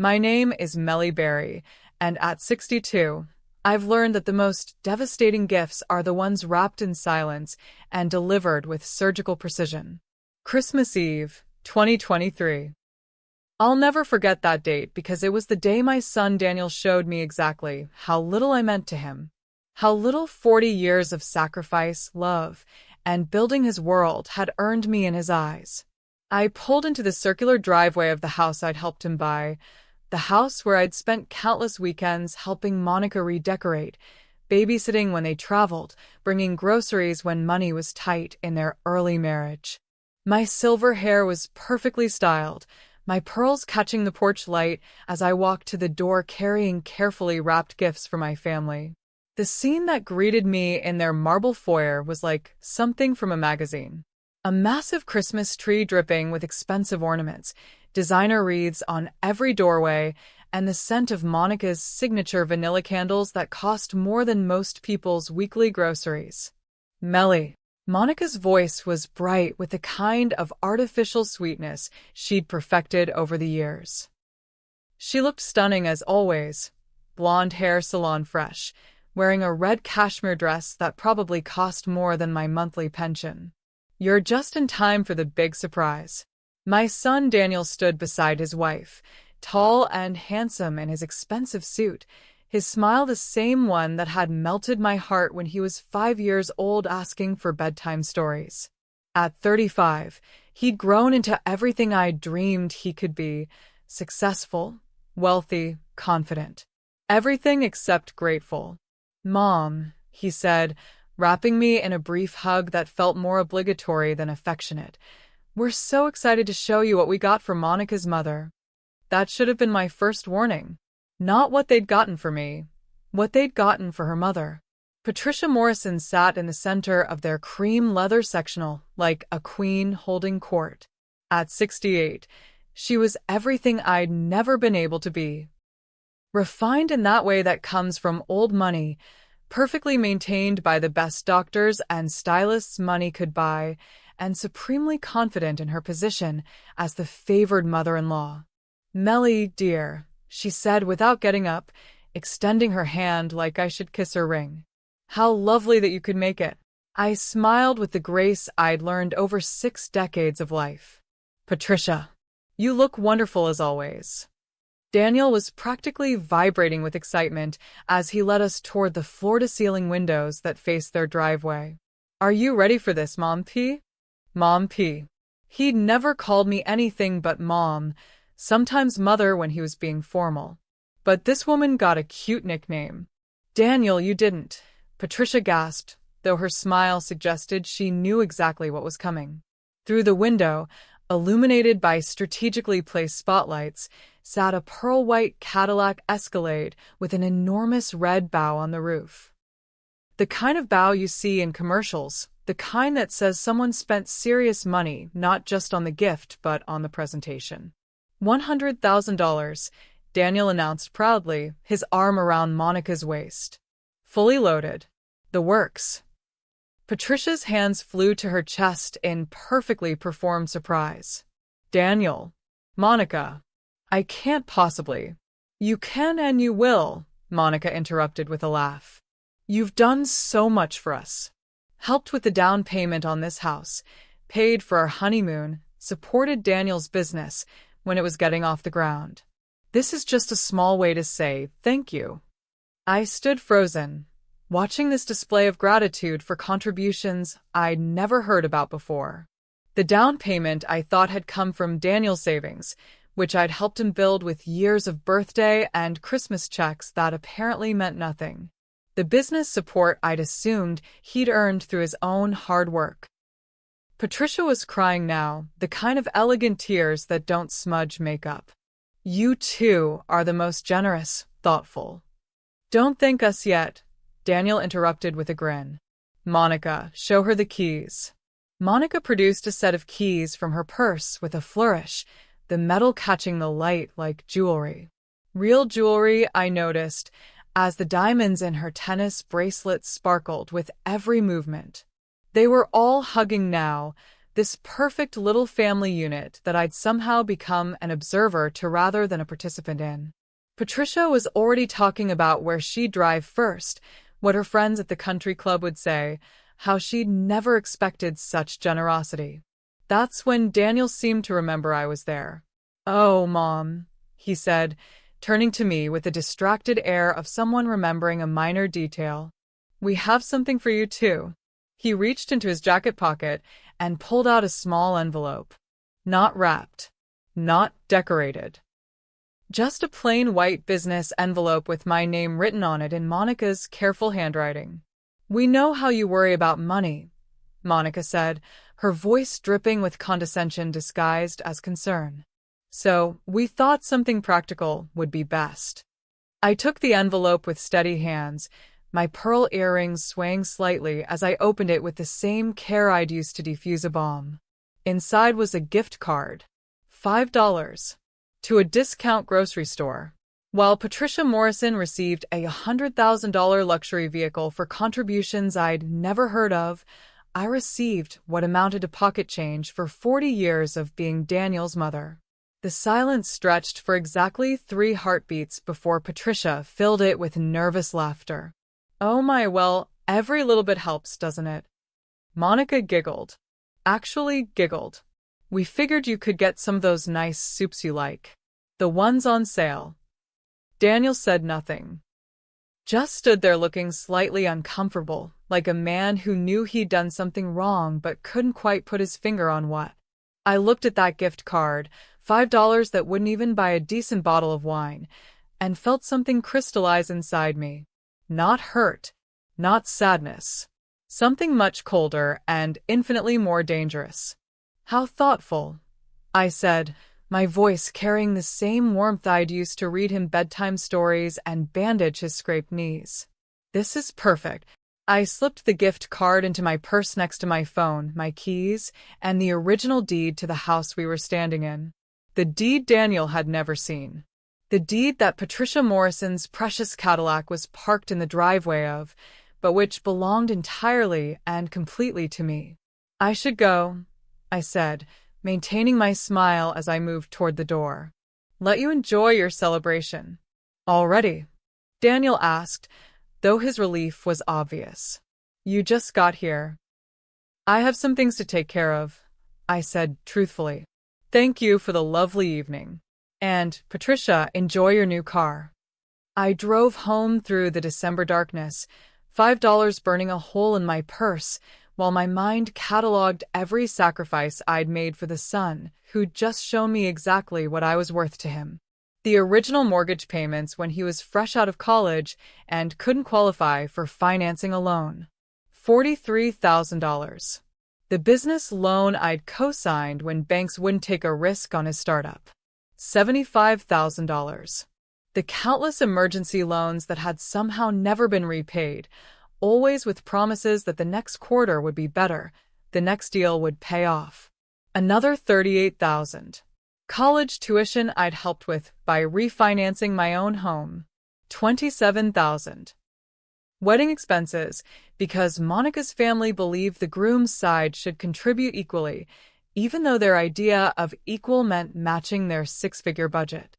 My name is Melly Berry, and at 62, I've learned that the most devastating gifts are the ones wrapped in silence and delivered with surgical precision. Christmas Eve, 2023. I'll never forget that date because it was the day my son Daniel showed me exactly how little I meant to him. How little 40 years of sacrifice, love, and building his world had earned me in his eyes. I pulled into the circular driveway of the house I'd helped him buy, the house where I'd spent countless weekends helping Monica redecorate, babysitting when they traveled, bringing groceries when money was tight in their early marriage. My silver hair was perfectly styled, my pearls catching the porch light as I walked to the door carrying carefully wrapped gifts for my family. The scene that greeted me in their marble foyer was like something from a magazine. A massive Christmas tree dripping with expensive ornaments, designer wreaths on every doorway, and the scent of Monica's signature vanilla candles that cost more than most people's weekly groceries. Melly. Monica's voice was bright with the kind of artificial sweetness she'd perfected over the years. She looked stunning as always, blonde hair salon fresh, wearing a red cashmere dress that probably cost more than my monthly pension. You're just in time for the big surprise. My son Daniel stood beside his wife, tall and handsome in his expensive suit, his smile the same one that had melted my heart when he was 5 years old asking for bedtime stories. At 35, he'd grown into everything I dreamed he could be: successful, wealthy, confident. Everything except grateful. "Mom," he said, wrapping me in a brief hug that felt more obligatory than affectionate. "We're so excited to show you what we got for Monica's mother." That should have been my first warning. Not what they'd gotten for me, what they'd gotten for her mother. Patricia Morrison sat in the center of their cream leather sectional like a queen holding court. At 68, she was everything I'd never been able to be. Refined in that way that comes from old money, perfectly maintained by the best doctors and stylists money could buy, and supremely confident in her position as the favored mother-in-law. "Melly, dear," she said without getting up, extending her hand like I should kiss her ring. "How lovely that you could make it." I smiled with the grace I'd learned over 6 decades of life. "Patricia, you look wonderful as always." Daniel was practically vibrating with excitement as he led us toward the floor-to-ceiling windows that faced their driveway. "Are you ready for this, Mom P?" Mom P. He'd never called me anything but Mom, sometimes Mother when he was being formal. But this woman got a cute nickname. "Daniel, you didn't," Patricia gasped, though her smile suggested she knew exactly what was coming. Through the window, illuminated by strategically placed spotlights, sat a pearl-white Cadillac Escalade with an enormous red bow on the roof. The kind of bow you see in commercials, the kind that says someone spent serious money not just on the gift but on the presentation. $100,000, Daniel announced proudly, his arm around Monica's waist. "Fully loaded. The works." Patricia's hands flew to her chest in perfectly performed surprise. "Daniel. Monica. I can't possibly." "You can and you will," Monica interrupted with a laugh. "You've done so much for us. Helped with the down payment on this house, paid for our honeymoon, supported Daniel's business when it was getting off the ground. This is just a small way to say thank you." I stood frozen, watching this display of gratitude for contributions I'd never heard about before. The down payment I thought had come from Daniel's savings, which I'd helped him build with years of birthday and Christmas checks that apparently meant nothing. The business support I'd assumed he'd earned through his own hard work. Patricia was crying now, the kind of elegant tears that don't smudge makeup. "You too are the most generous, thoughtful." "Don't thank us yet," Daniel interrupted with a grin. "Monica, show her the keys." Monica produced a set of keys from her purse with a flourish, the metal catching the light like jewelry. Real jewelry, I noticed, as the diamonds in her tennis bracelet sparkled with every movement. They were all hugging now, This perfect little family unit that I'd somehow become an observer to rather than a participant in. Patricia was already talking about where she'd drive first, what her friends at the country club would say, how she'd never expected such generosity. That's when Daniel seemed to remember I was there. "Oh, Mom," he said, turning to me with a distracted air of someone remembering a minor detail. "We have something for you, too." He reached into his jacket pocket and pulled out a small envelope. Not wrapped. Not decorated. Just a plain white business envelope with my name written on it in Monica's careful handwriting. "We know how you worry about money," Monica said, her voice dripping with condescension disguised as concern. "So, we thought something practical would be best." I took the envelope with steady hands, my pearl earrings swaying slightly as I opened it with the same care I'd used to defuse a bomb. Inside was a gift card. $5. To a discount grocery store. While Patricia Morrison received a $100,000 luxury vehicle for contributions I'd never heard of, I received what amounted to pocket change for 40 years of being Daniel's mother. The silence stretched for exactly 3 heartbeats before Patricia filled it with nervous laughter. "Oh my, well, every little bit helps, doesn't it?" Monica giggled. Actually giggled. "We figured you could get some of those nice soups you like. The ones on sale." Daniel said nothing. Just stood there looking slightly uncomfortable, like a man who knew he'd done something wrong but couldn't quite put his finger on what. I looked at that gift card, $5 that wouldn't even buy a decent bottle of wine, and felt something crystallize inside me. Not hurt, not sadness. Something much colder and infinitely more dangerous. "How thoughtful," I said, my voice carrying the same warmth I'd used to read him bedtime stories and bandage his scraped knees. "This is perfect." I slipped the gift card into my purse next to my phone, my keys, and the original deed to the house we were standing in. The deed Daniel had never seen. The deed that Patricia Morrison's precious Cadillac was parked in the driveway of, but which belonged entirely and completely to me. "I should go," I said, maintaining my smile as I moved toward the door. "Let you enjoy your celebration." "Already?" Daniel asked, though his relief was obvious. "You just got here." "I have some things to take care of," I said truthfully. "Thank you for the lovely evening. And, Patricia, enjoy your new car." I drove home through the December darkness, $5 burning a hole in my purse, while my mind catalogued every sacrifice I'd made for the son who'd just shown me exactly what I was worth to him. The original mortgage payments when he was fresh out of college and couldn't qualify for financing a loan. $43,000. The business loan I'd co-signed when banks wouldn't take a risk on his startup. $75,000. The countless emergency loans that had somehow never been repaid, always with promises that the next quarter would be better, the next deal would pay off. Another $38,000. College tuition I'd helped with by refinancing my own home. $27,000. Wedding expenses, because Monica's family believed the groom's side should contribute equally, even though their idea of equal meant matching their 6-figure budget.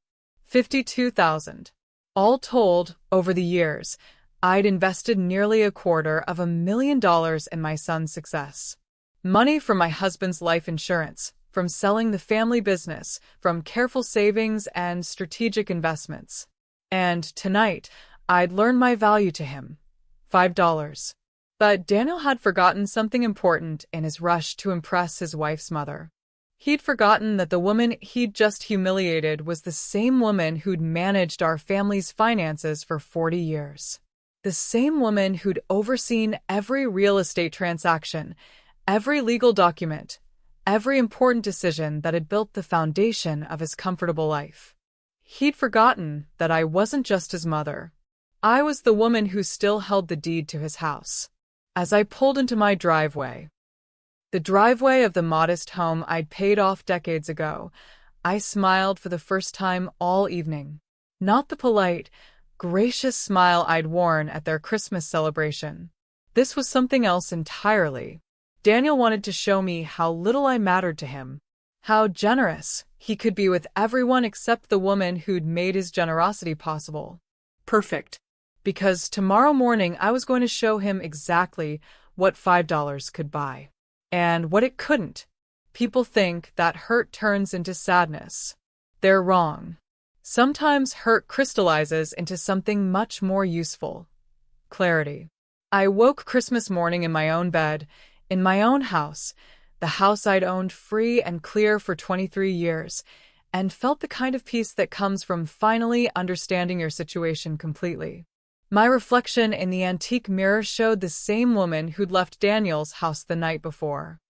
$52,000. All told, over the years, I'd invested nearly $250,000 in my son's success. Money from my husband's life insurance, from selling the family business, from careful savings and strategic investments. And tonight, I'd learned my value to him. $5. But Daniel had forgotten something important in his rush to impress his wife's mother. He'd forgotten that the woman he'd just humiliated was the same woman who'd managed our family's finances for 40 years. The same woman who'd overseen every real estate transaction, every legal document, every important decision that had built the foundation of his comfortable life. He'd forgotten that I wasn't just his mother. I was the woman who still held the deed to his house. As I pulled into my driveway, the driveway of the modest home I'd paid off decades ago, I smiled for the first time all evening. Not the polite, gracious smile I'd worn at their Christmas celebration. This was something else entirely. Daniel wanted to show me how little I mattered to him, how generous he could be with everyone except the woman who'd made his generosity possible. Perfect. Because tomorrow morning I was going to show him exactly what $5 could buy. And what it couldn't. People think that hurt turns into sadness. They're wrong. Sometimes hurt crystallizes into something much more useful. Clarity. I woke Christmas morning in my own bed, in my own house, the house I'd owned free and clear for 23 years, and felt the kind of peace that comes from finally understanding your situation completely. My reflection in the antique mirror showed the same woman who'd left Daniel's house the night before.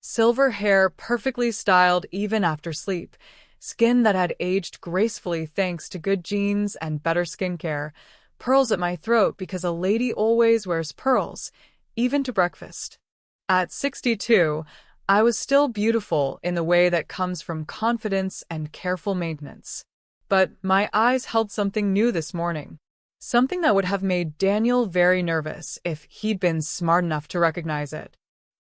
Silver hair perfectly styled even after sleep, skin that had aged gracefully thanks to good genes and better skincare, pearls at my throat because a lady always wears pearls, even to breakfast. At 62, I was still beautiful in the way that comes from confidence and careful maintenance. But my eyes held something new this morning. Something that would have made Daniel very nervous if he'd been smart enough to recognize it.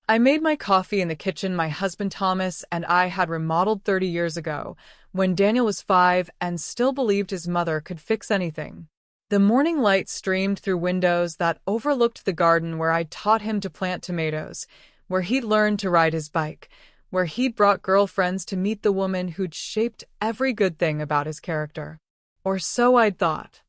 I made my coffee in the kitchen my husband Thomas and I had remodeled 30 years ago, when Daniel was 5 and still believed his mother could fix anything. The morning light streamed through windows that overlooked the garden where I'd taught him to plant tomatoes, where he'd learned to ride his bike, where he'd brought girlfriends to meet the woman who'd shaped every good thing about his character. Or so I'd thought.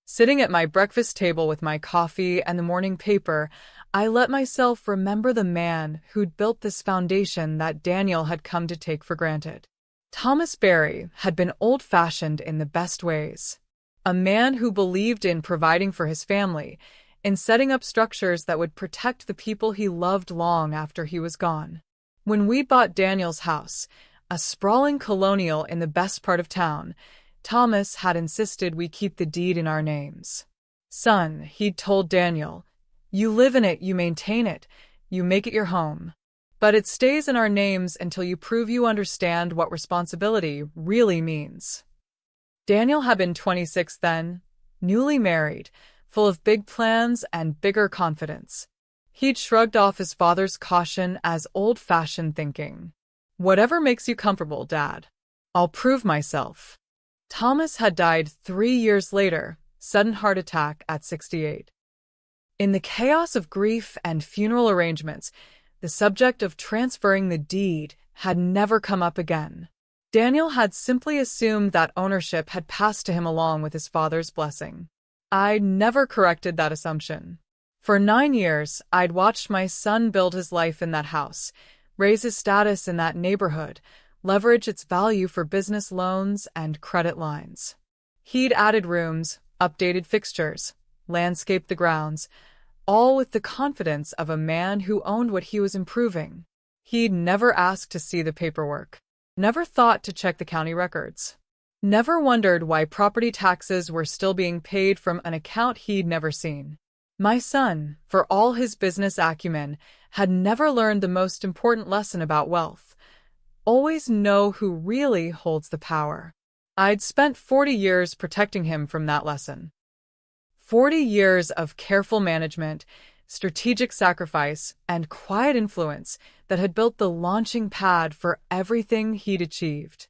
Sitting at my breakfast table with my coffee and the morning paper, I let myself remember the man who'd built this foundation that Daniel had come to take for granted. Thomas Barry had been old-fashioned in the best ways. A man who believed in providing for his family, in setting up structures that would protect the people he loved long after he was gone. When we bought Daniel's house, a sprawling colonial in the best part of town, Thomas had insisted we keep the deed in our names. Son, he'd told Daniel, you live in it, you maintain it, you make it your home. But it stays in our names until you prove you understand what responsibility really means. Daniel had been 26 then, newly married, full of big plans and bigger confidence. He'd shrugged off his father's caution as old-fashioned thinking. Whatever makes you comfortable, Dad. I'll prove myself. Thomas had died 3 years later, sudden heart attack at 68. In the chaos of grief and funeral arrangements, the subject of transferring the deed had never come up again. Daniel had simply assumed that ownership had passed to him along with his father's blessing. I'd never corrected that assumption. For 9 years, I'd watched my son build his life in that house, raise his status in that neighborhood, leverage its value for business loans and credit lines. He'd added rooms, updated fixtures, landscaped the grounds, all with the confidence of a man who owned what he was improving. He'd never asked to see the paperwork, never thought to check the county records, never wondered why property taxes were still being paid from an account he'd never seen. My son, for all his business acumen, had never learned the most important lesson about wealth. Always know who really holds the power. I'd spent 40 years protecting him from that lesson. 40 years of careful management, strategic sacrifice, and quiet influence that had built the launching pad for everything he'd achieved.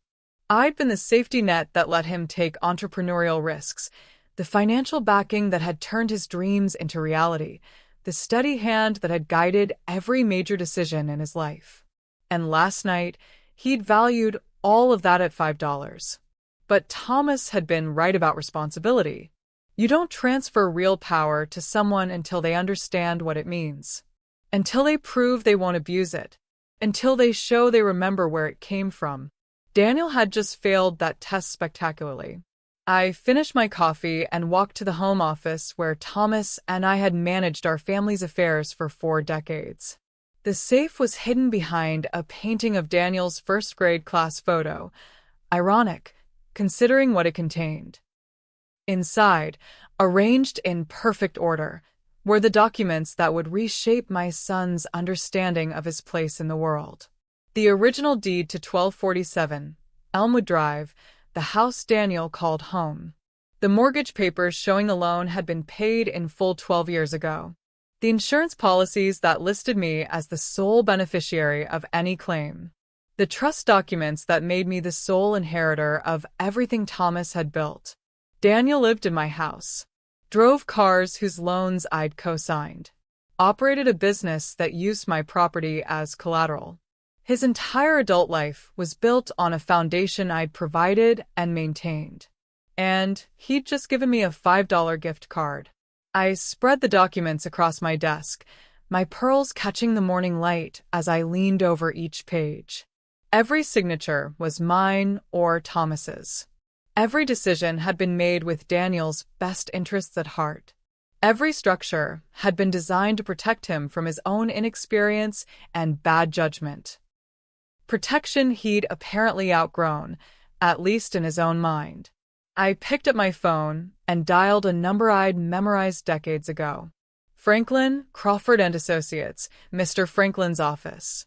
I'd been the safety net that let him take entrepreneurial risks, the financial backing that had turned his dreams into reality, the steady hand that had guided every major decision in his life. And last night, he'd valued all of that at $5. But Thomas had been right about responsibility. You don't transfer real power to someone until they understand what it means, until they prove they won't abuse it, until they show they remember where it came from. Daniel had just failed that test spectacularly. I finished my coffee and walked to the home office where Thomas and I had managed our family's affairs for 4 decades. The safe was hidden behind a painting of Daniel's first-grade class photo, ironic, considering what it contained. Inside, arranged in perfect order, were the documents that would reshape my son's understanding of his place in the world. The original deed to 1247, Elmwood Drive, the house Daniel called home. The mortgage papers showing the loan had been paid in full 12 years ago. The insurance policies that listed me as the sole beneficiary of any claim. The trust documents that made me the sole inheritor of everything Thomas had built. Daniel lived in my house, drove cars whose loans I'd co-signed, operated a business that used my property as collateral. His entire adult life was built on a foundation I'd provided and maintained. And he'd just given me a $5 gift card. I spread the documents across my desk, my pearls catching the morning light as I leaned over each page. Every signature was mine or Thomas's. Every decision had been made with Daniel's best interests at heart. Every structure had been designed to protect him from his own inexperience and bad judgment. Protection he'd apparently outgrown, at least in his own mind. I picked up my phone and dialed a number I'd memorized decades ago. Franklin, Crawford and Associates, Mr. Franklin's office.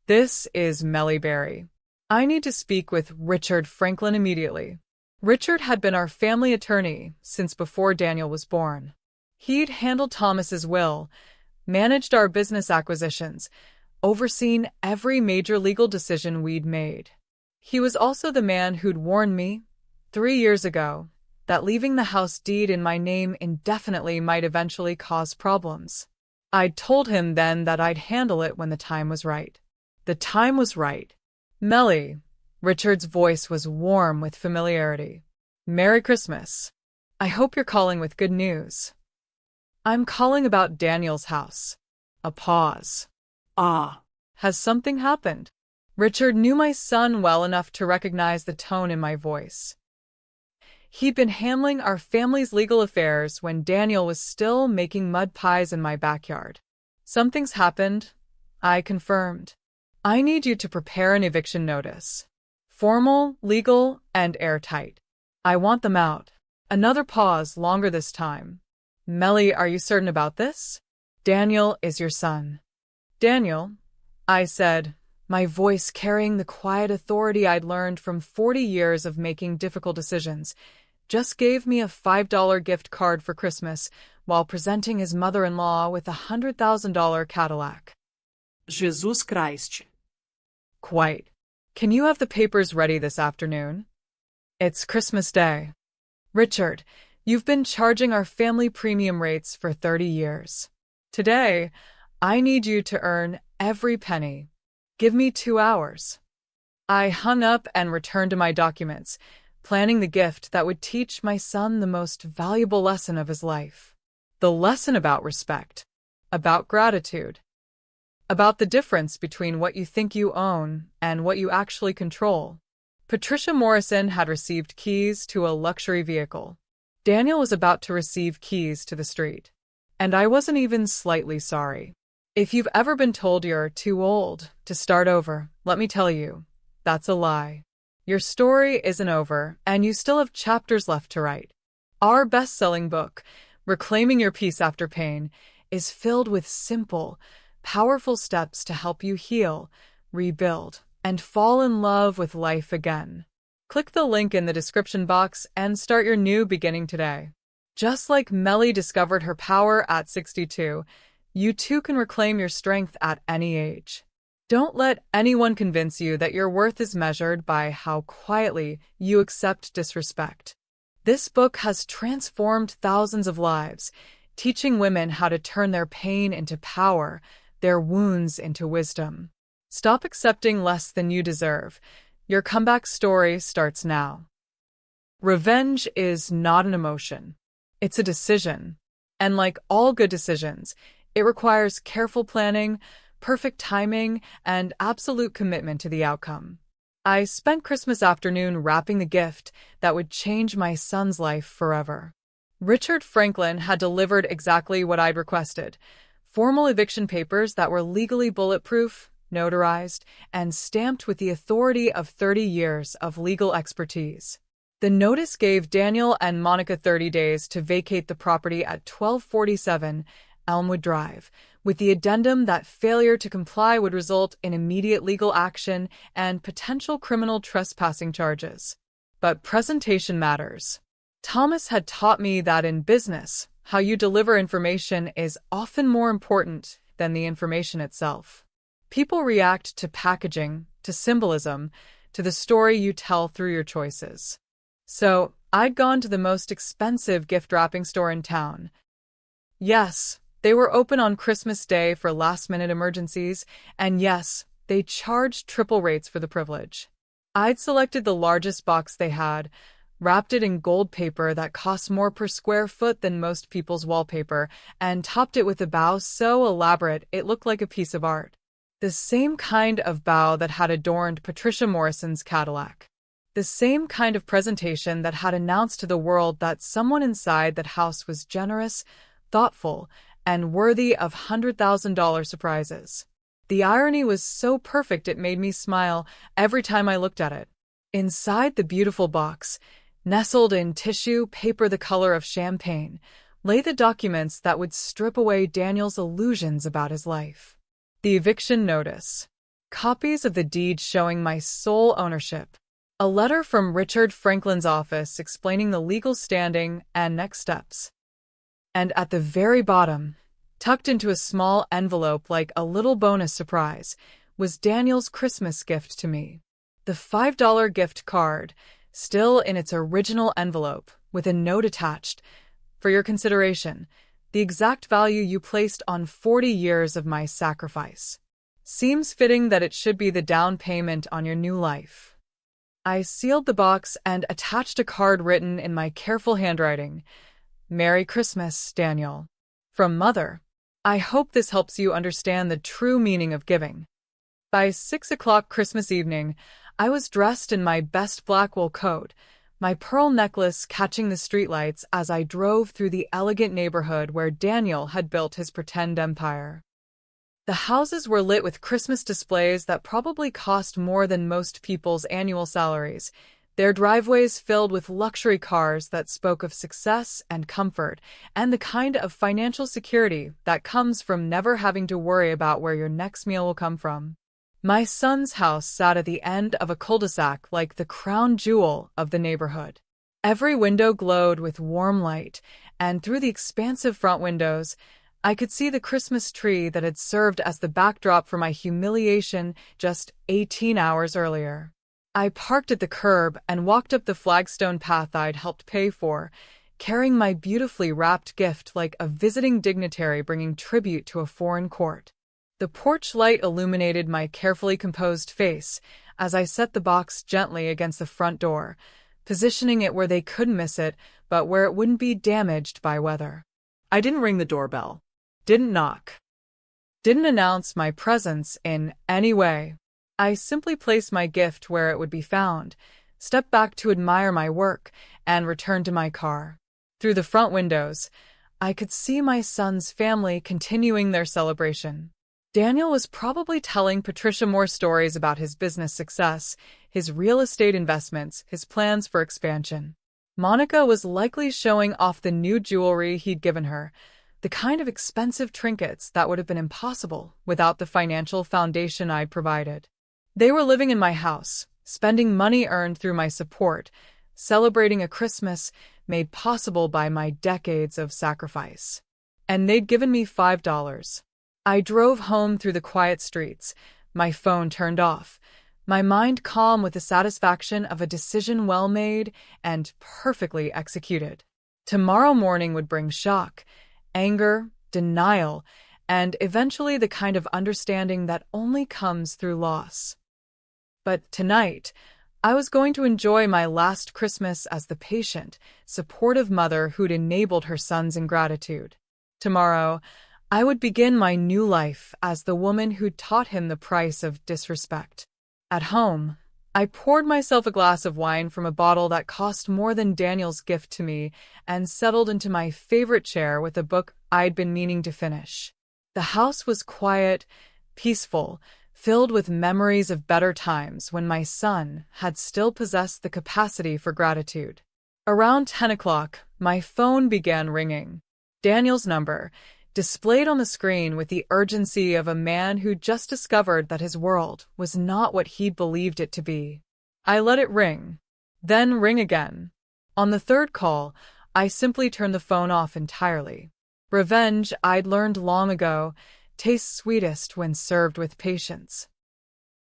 This is Melly Berry. I need to speak with Richard Franklin immediately. Richard had been our family attorney since before Daniel was born. He'd handled Thomas's will, managed our business acquisitions, overseen every major legal decision we'd made. He was also the man who'd warned me, 3 years ago, that leaving the house deed in my name indefinitely might eventually cause problems. I'd told him then that I'd handle it when the time was right. The time was right. Melly. Richard's voice was warm with familiarity. Merry Christmas. I hope you're calling with good news. I'm calling about Daniel's house. A pause. Has something happened? Richard knew my son well enough to recognize the tone in my voice. He'd been handling our family's legal affairs when Daniel was still making mud pies in my backyard. Something's happened, I confirmed. I need you to prepare an eviction notice. Formal, legal, and airtight. I want them out. Another pause, longer this time. Melly, are you certain about this? Daniel is your son. Daniel, I said, my voice carrying the quiet authority I'd learned from 40 years of making difficult decisions, just gave me a $5 gift card for Christmas while presenting his mother-in-law with a $100,000 Cadillac. Jesus Christ. Quite. Can you have the papers ready this afternoon? It's Christmas Day. Richard, you've been charging our family premium rates for 30 years. Today, I need you to earn every penny. Give me 2 hours. I hung up and returned to my documents, planning the gift that would teach my son the most valuable lesson of his life. The lesson about respect, about gratitude, about the difference between what you think you own and what you actually control. Patricia Morrison had received keys to a luxury vehicle. Daniel was about to receive keys to the street. And I wasn't even slightly sorry. If you've ever been told you're too old to start over, let me tell you, that's a lie. Your story isn't over, and you still have chapters left to write. Our best-selling book, Reclaiming Your Peace After Pain, is filled with simple, powerful steps to help you heal, rebuild, and fall in love with life again. Click the link in the description box and start your new beginning today. Just like Melly discovered her power at 62, you too can reclaim your strength at any age. Don't let anyone convince you that your worth is measured by how quietly you accept disrespect. This book has transformed thousands of lives, teaching women how to turn their pain into power, their wounds into wisdom. Stop accepting less than you deserve. Your comeback story starts now. Revenge is not an emotion. It's a decision. And like all good decisions, it requires careful planning, perfect timing, and absolute commitment to the outcome. I spent Christmas afternoon wrapping the gift that would change my son's life forever. Richard Franklin had delivered exactly what I'd requested: formal eviction papers that were legally bulletproof, notarized, and stamped with the authority of 30 years of legal expertise. The notice gave Daniel and Monica 30 days to vacate the property at 1247 Elmwood Drive, with the addendum that failure to comply would result in immediate legal action and potential criminal trespassing charges. But presentation matters. Thomas had taught me that in business, how you deliver information is often more important than the information itself. People react to packaging, to symbolism, to the story you tell through your choices. So, I'd gone to the most expensive gift wrapping store in town. Yes, they were open on Christmas Day for last-minute emergencies, and yes, they charged triple rates for the privilege. I'd selected the largest box they had, wrapped it in gold paper that cost more per square foot than most people's wallpaper, and topped it with a bow so elaborate it looked like a piece of art. The same kind of bow that had adorned Patricia Morrison's Cadillac. The same kind of presentation that had announced to the world that someone inside that house was generous, thoughtful, and worthy of $100,000 surprises. The irony was so perfect it made me smile every time I looked at it. Inside the beautiful box, nestled in tissue paper the color of champagne, lay the documents that would strip away Daniel's illusions about his life. The eviction notice. Copies of the deed showing my sole ownership. A letter from Richard Franklin's office explaining the legal standing and next steps. And at the very bottom, tucked into a small envelope like a little bonus surprise, was Daniel's Christmas gift to me. The $5 gift card, still in its original envelope, with a note attached. For your consideration, the exact value you placed on 40 years of my sacrifice. Seems fitting that it should be the down payment on your new life. I sealed the box and attached a card written in my careful handwriting. Merry Christmas, Daniel. From Mother. I hope this helps you understand the true meaning of giving. By 6 o'clock Christmas evening, I was dressed in my best black wool coat, my pearl necklace catching the streetlights as I drove through the elegant neighborhood where Daniel had built his pretend empire. The houses were lit with Christmas displays that probably cost more than most people's annual salaries, their driveways filled with luxury cars that spoke of success and comfort, and the kind of financial security that comes from never having to worry about where your next meal will come from. My son's house sat at the end of a cul-de-sac like the crown jewel of the neighborhood. Every window glowed with warm light, and through the expansive front windows, I could see the Christmas tree that had served as the backdrop for my humiliation just 18 hours earlier. I parked at the curb and walked up the flagstone path I'd helped pay for, carrying my beautifully wrapped gift like a visiting dignitary bringing tribute to a foreign court. The porch light illuminated my carefully composed face as I set the box gently against the front door, positioning it where they couldn't miss it, but where it wouldn't be damaged by weather. I didn't ring the doorbell. Didn't knock. Didn't announce my presence in any way. I simply placed my gift where it would be found, stepped back to admire my work, and returned to my car. Through the front windows, I could see my son's family continuing their celebration. Daniel was probably telling Patricia more stories about his business success, his real estate investments, his plans for expansion. Monica was likely showing off the new jewelry he'd given her, the kind of expensive trinkets that would have been impossible without the financial foundation I'd provided. They were living in my house, spending money earned through my support, celebrating a Christmas made possible by my decades of sacrifice. And they'd given me $5. I drove home through the quiet streets, my phone turned off, my mind calm with the satisfaction of a decision well made and perfectly executed. Tomorrow morning would bring shock, anger, denial, and eventually the kind of understanding that only comes through loss. But tonight, I was going to enjoy my last Christmas as the patient, supportive mother who'd enabled her son's ingratitude. Tomorrow, I would begin my new life as the woman who'd taught him the price of disrespect. At home, I poured myself a glass of wine from a bottle that cost more than Daniel's gift to me and settled into my favorite chair with a book I'd been meaning to finish. The house was quiet, peaceful, filled with memories of better times when my son had still possessed the capacity for gratitude. Around 10 o'clock, my phone began ringing. Daniel's number, displayed on the screen with the urgency of a man who'd just discovered that his world was not what he'd believed it to be. I let it ring, then ring again. On the third call, I simply turned the phone off entirely. Revenge, I'd learned long ago, tastes sweetest when served with patience.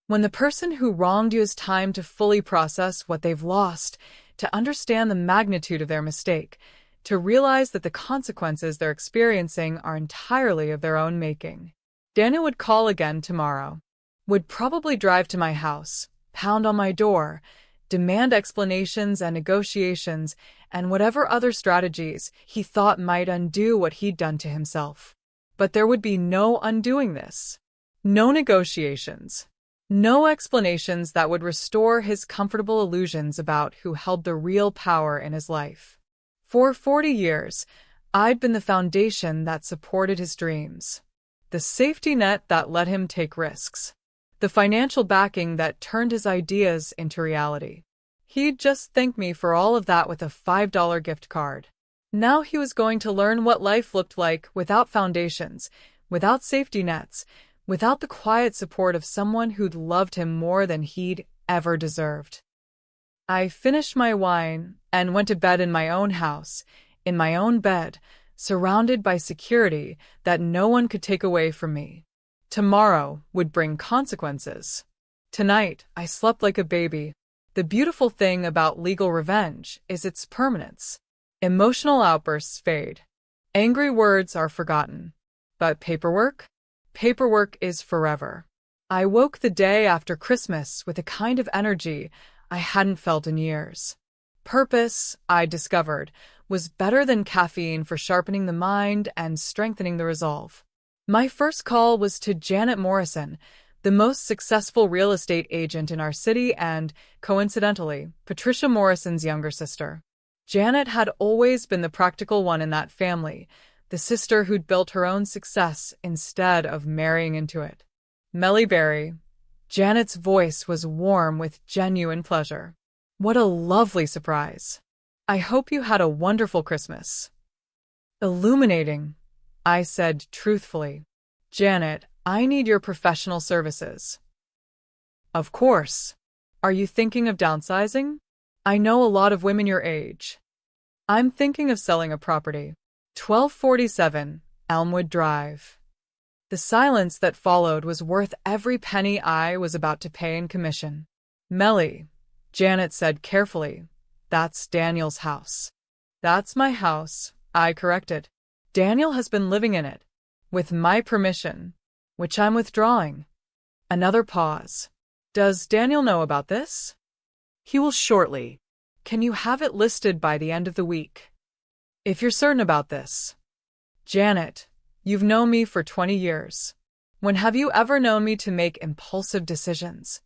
When the person who wronged you has time to fully process what they've lost, to understand the magnitude of their mistake, to realize that the consequences they're experiencing are entirely of their own making. Daniel would call again tomorrow, would probably drive to my house, pound on my door, demand explanations and negotiations, and whatever other strategies he thought might undo what he'd done to himself. But there would be no undoing this. No negotiations. No explanations that would restore his comfortable illusions about who held the real power in his life. For 40 years, I'd been the foundation that supported his dreams, the safety net that let him take risks, the financial backing that turned his ideas into reality. He'd just thank me for all of that with a $5 gift card. Now he was going to learn what life looked like without foundations, without safety nets, without the quiet support of someone who'd loved him more than he'd ever deserved. I finished my wine and went to bed in my own house, in my own bed, surrounded by security that no one could take away from me. Tomorrow would bring consequences. Tonight, I slept like a baby. The beautiful thing about legal revenge is its permanence. Emotional outbursts fade. Angry words are forgotten. But paperwork? Paperwork is forever. I woke the day after Christmas with a kind of energy I hadn't felt in years. Purpose, I discovered, was better than caffeine for sharpening the mind and strengthening the resolve. My first call was to Janet Morrison, the most successful real estate agent in our city and, coincidentally, Patricia Morrison's younger sister. Janet had always been the practical one in that family, the sister who'd built her own success instead of marrying into it. Melly Berry. Janet's voice was warm with genuine pleasure. What a lovely surprise. I hope you had a wonderful Christmas. Illuminating, I said truthfully. Janet, I need your professional services. Of course. Are you thinking of downsizing? I know a lot of women your age. I'm thinking of selling a property. 1247, Elmwood Drive. The silence that followed was worth every penny I was about to pay in commission. Melly, Janet said carefully, that's Daniel's house. That's my house, I corrected. Daniel has been living in it, with my permission, which I'm withdrawing. Another pause. Does Daniel know about this? He will shortly. Can you have it listed by the end of the week? If you're certain about this. Janet, you've known me for 20 years. When have you ever known me to make impulsive decisions?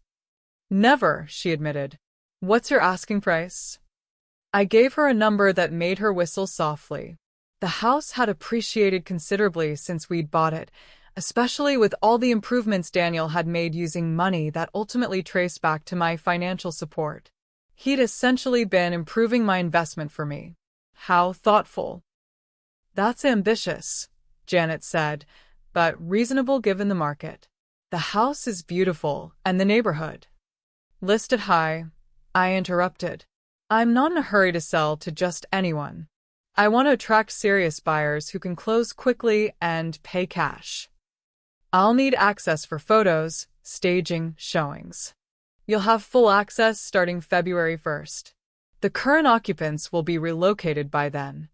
Never, she admitted. What's your asking price? I gave her a number that made her whistle softly. The house had appreciated considerably since we'd bought it, especially with all the improvements Daniel had made using money that ultimately traced back to my financial support. He'd essentially been improving my investment for me. How thoughtful. That's ambitious, Janet said, but reasonable given the market. The house is beautiful, and the neighborhood. Listed high, I interrupted. I'm not in a hurry to sell to just anyone. I want to attract serious buyers who can close quickly and pay cash. I'll need access for photos, staging, showings. You'll have full access starting February 1st. The current occupants will be relocated by then.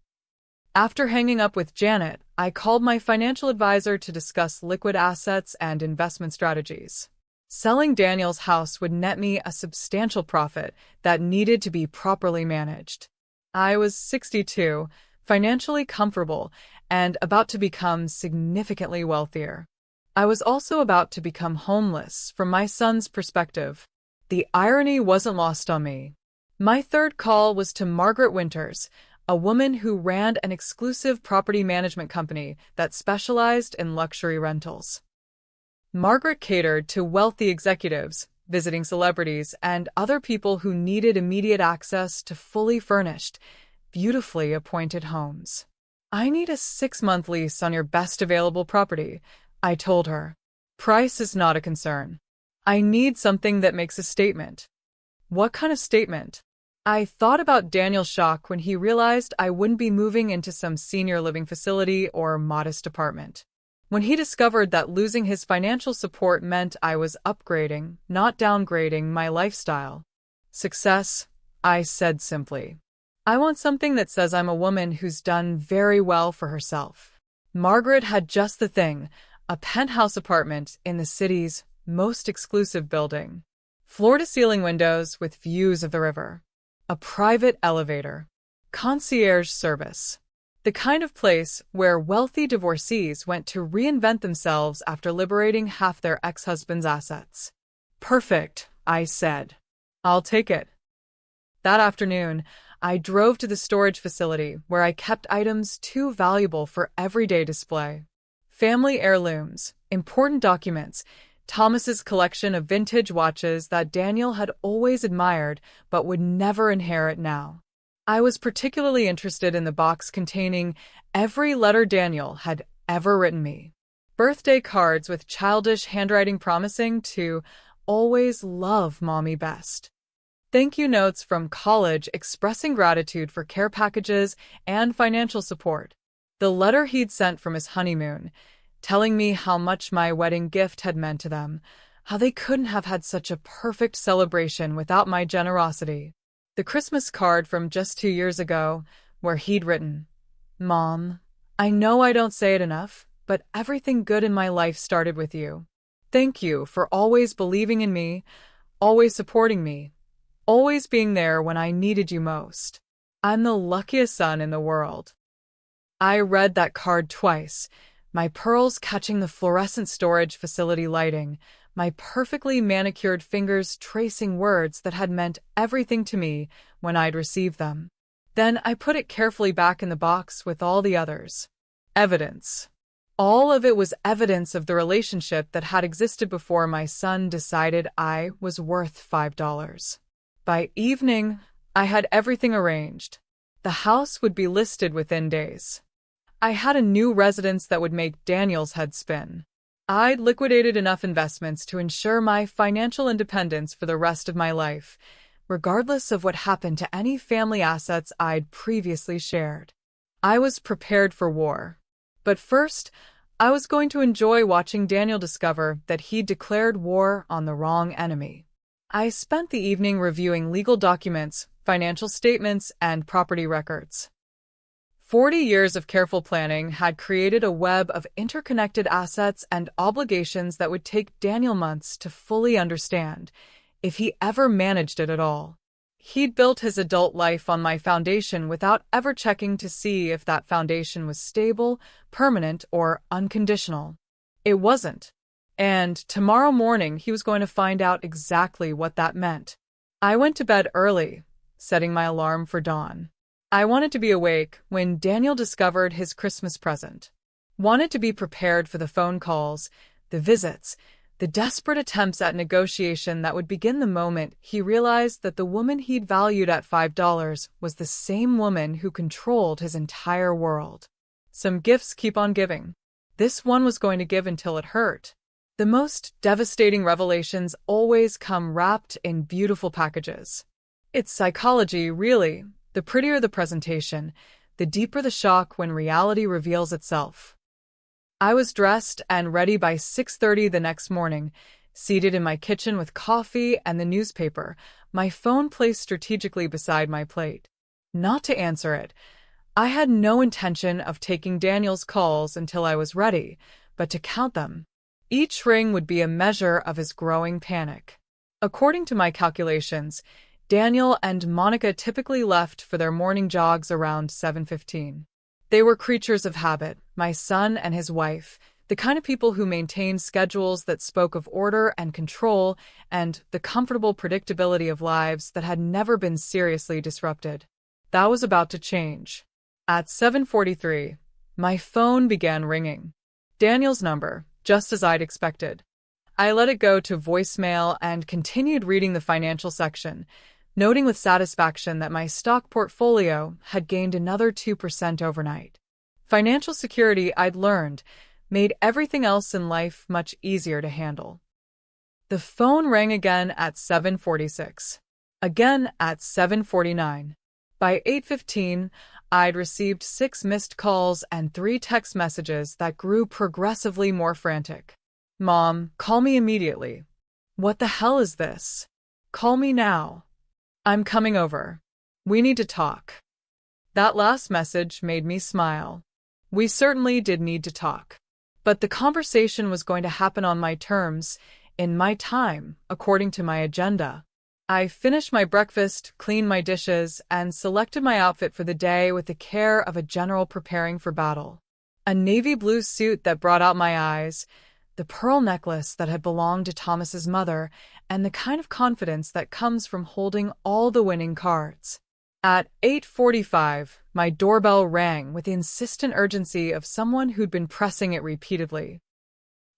After hanging up with Janet, I called my financial advisor to discuss liquid assets and investment strategies. Selling Daniel's house would net me a substantial profit that needed to be properly managed. I was 62, financially comfortable, and about to become significantly wealthier. I was also about to become homeless from my son's perspective. The irony wasn't lost on me. My third call was to Margaret Winters, a woman who ran an exclusive property management company that specialized in luxury rentals. Margaret catered to wealthy executives, visiting celebrities, and other people who needed immediate access to fully furnished, beautifully appointed homes. I need a 6-month lease on your best available property, I told her. Price is not a concern. I need something that makes a statement. What kind of statement? I thought about Daniel's shock when he realized I wouldn't be moving into some senior living facility or modest apartment. When he discovered that losing his financial support meant I was upgrading, not downgrading, my lifestyle. Success, I said simply. I want something that says I'm a woman who's done very well for herself. Margaret had just the thing, a penthouse apartment in the city's most exclusive building. Floor-to-ceiling windows with views of the river. A private elevator. Concierge service. The kind of place where wealthy divorcees went to reinvent themselves after liberating half their ex-husband's assets. Perfect, I said. I'll take it. That afternoon, I drove to the storage facility where I kept items too valuable for everyday display. Family heirlooms, important documents, Thomas's collection of vintage watches that Daniel had always admired but would never inherit now. I was particularly interested in the box containing every letter Daniel had ever written me. Birthday cards with childish handwriting promising to always love Mommy best. Thank you notes from college expressing gratitude for care packages and financial support. The letter he'd sent from his honeymoon, telling me how much my wedding gift had meant to them, how they couldn't have had such a perfect celebration without my generosity. The Christmas card from just 2 years ago, where he'd written, Mom, I know I don't say it enough, but everything good in my life started with you. Thank you for always believing in me, always supporting me, always being there when I needed you most. I'm the luckiest son in the world. I read that card twice, my pearls catching the fluorescent storage facility lighting, my perfectly manicured fingers tracing words that had meant everything to me when I'd received them. Then I put it carefully back in the box with all the others. Evidence. All of it was evidence of the relationship that had existed before my son decided I was worth $5. By evening, I had everything arranged. The house would be listed within days. I had a new residence that would make Daniel's head spin. I'd liquidated enough investments to ensure my financial independence for the rest of my life, regardless of what happened to any family assets I'd previously shared. I was prepared for war. But first, I was going to enjoy watching Daniel discover that he'd declared war on the wrong enemy. I spent the evening reviewing legal documents, financial statements, and property records. 40 years of careful planning had created a web of interconnected assets and obligations that would take Daniel months to fully understand, if he ever managed it at all. He'd built his adult life on my foundation without ever checking to see if that foundation was stable, permanent, or unconditional. It wasn't. And tomorrow morning he was going to find out exactly what that meant. I went to bed early, setting my alarm for dawn. I wanted to be awake when Daniel discovered his Christmas present. Wanted to be prepared for the phone calls, the visits, the desperate attempts at negotiation that would begin the moment he realized that the woman he'd valued at $5 was the same woman who controlled his entire world. Some gifts keep on giving. This one was going to give until it hurt. The most devastating revelations always come wrapped in beautiful packages. It's psychology, really. The prettier the presentation, the deeper the shock when reality reveals itself. I was dressed and ready by 6:30 the next morning, seated in my kitchen with coffee and the newspaper, my phone placed strategically beside my plate. Not to answer it. I had no intention of taking Daniel's calls until I was ready, but to count them. Each ring would be a measure of his growing panic. According to my calculations, Daniel and Monica typically left for their morning jogs around 7:15. They were creatures of habit, my son and his wife, the kind of people who maintained schedules that spoke of order and control and the comfortable predictability of lives that had never been seriously disrupted. That was about to change. At 7:43, my phone began ringing. Daniel's number, just as I'd expected. I let it go to voicemail and continued reading the financial section, noting with satisfaction that my stock portfolio had gained another 2% overnight. Financial security, I'd learned, made everything else in life much easier to handle. The phone rang again at 7:46. Again at 7:49. By 8:15, I'd received 6 missed calls and 3 text messages that grew progressively more frantic. Mom, call me immediately. What the hell is this? Call me now. I'm coming over. We need to talk. That last message made me smile. We certainly did need to talk. But the conversation was going to happen on my terms, in my time, according to my agenda. I finished my breakfast, cleaned my dishes, and selected my outfit for the day with the care of a general preparing for battle. A navy blue suit that brought out my eyes, the pearl necklace that had belonged to Thomas's mother, and the kind of confidence that comes from holding all the winning cards. At 8:45, my doorbell rang with the insistent urgency of someone who'd been pressing it repeatedly.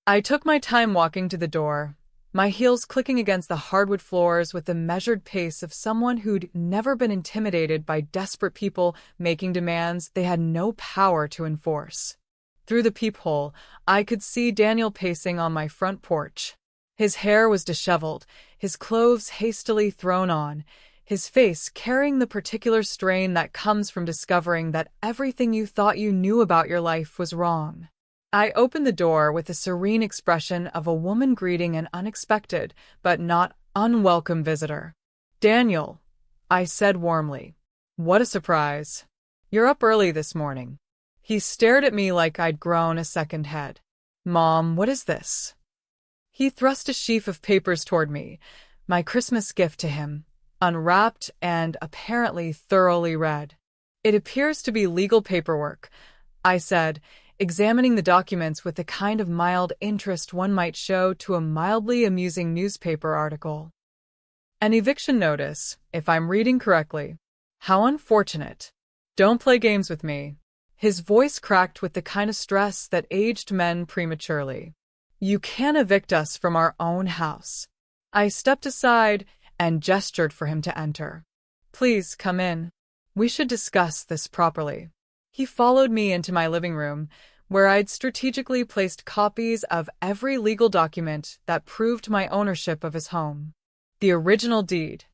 I took my time walking to the door, my heels clicking against the hardwood floors with the measured pace of someone who'd never been intimidated by desperate people making demands they had no power to enforce. Through the peephole, I could see Daniel pacing on my front porch. His hair was disheveled, his clothes hastily thrown on, his face carrying the particular strain that comes from discovering that everything you thought you knew about your life was wrong. I opened the door with the serene expression of a woman greeting an unexpected, but not unwelcome visitor. Daniel, I said warmly. What a surprise. You're up early this morning. He stared at me like I'd grown a second head. Mom, what is this? He thrust a sheaf of papers toward me, my Christmas gift to him, unwrapped and apparently thoroughly read. It appears to be legal paperwork, I said, examining the documents with the kind of mild interest one might show to a mildly amusing newspaper article. An eviction notice, if I'm reading correctly. How unfortunate. Don't play games with me. His voice cracked with the kind of stress that aged men prematurely. You can't evict us from our own house. I stepped aside and gestured for him to enter. Please come in. We should discuss this properly. He followed me into my living room, where I'd strategically placed copies of every legal document that proved my ownership of his home. The original deed,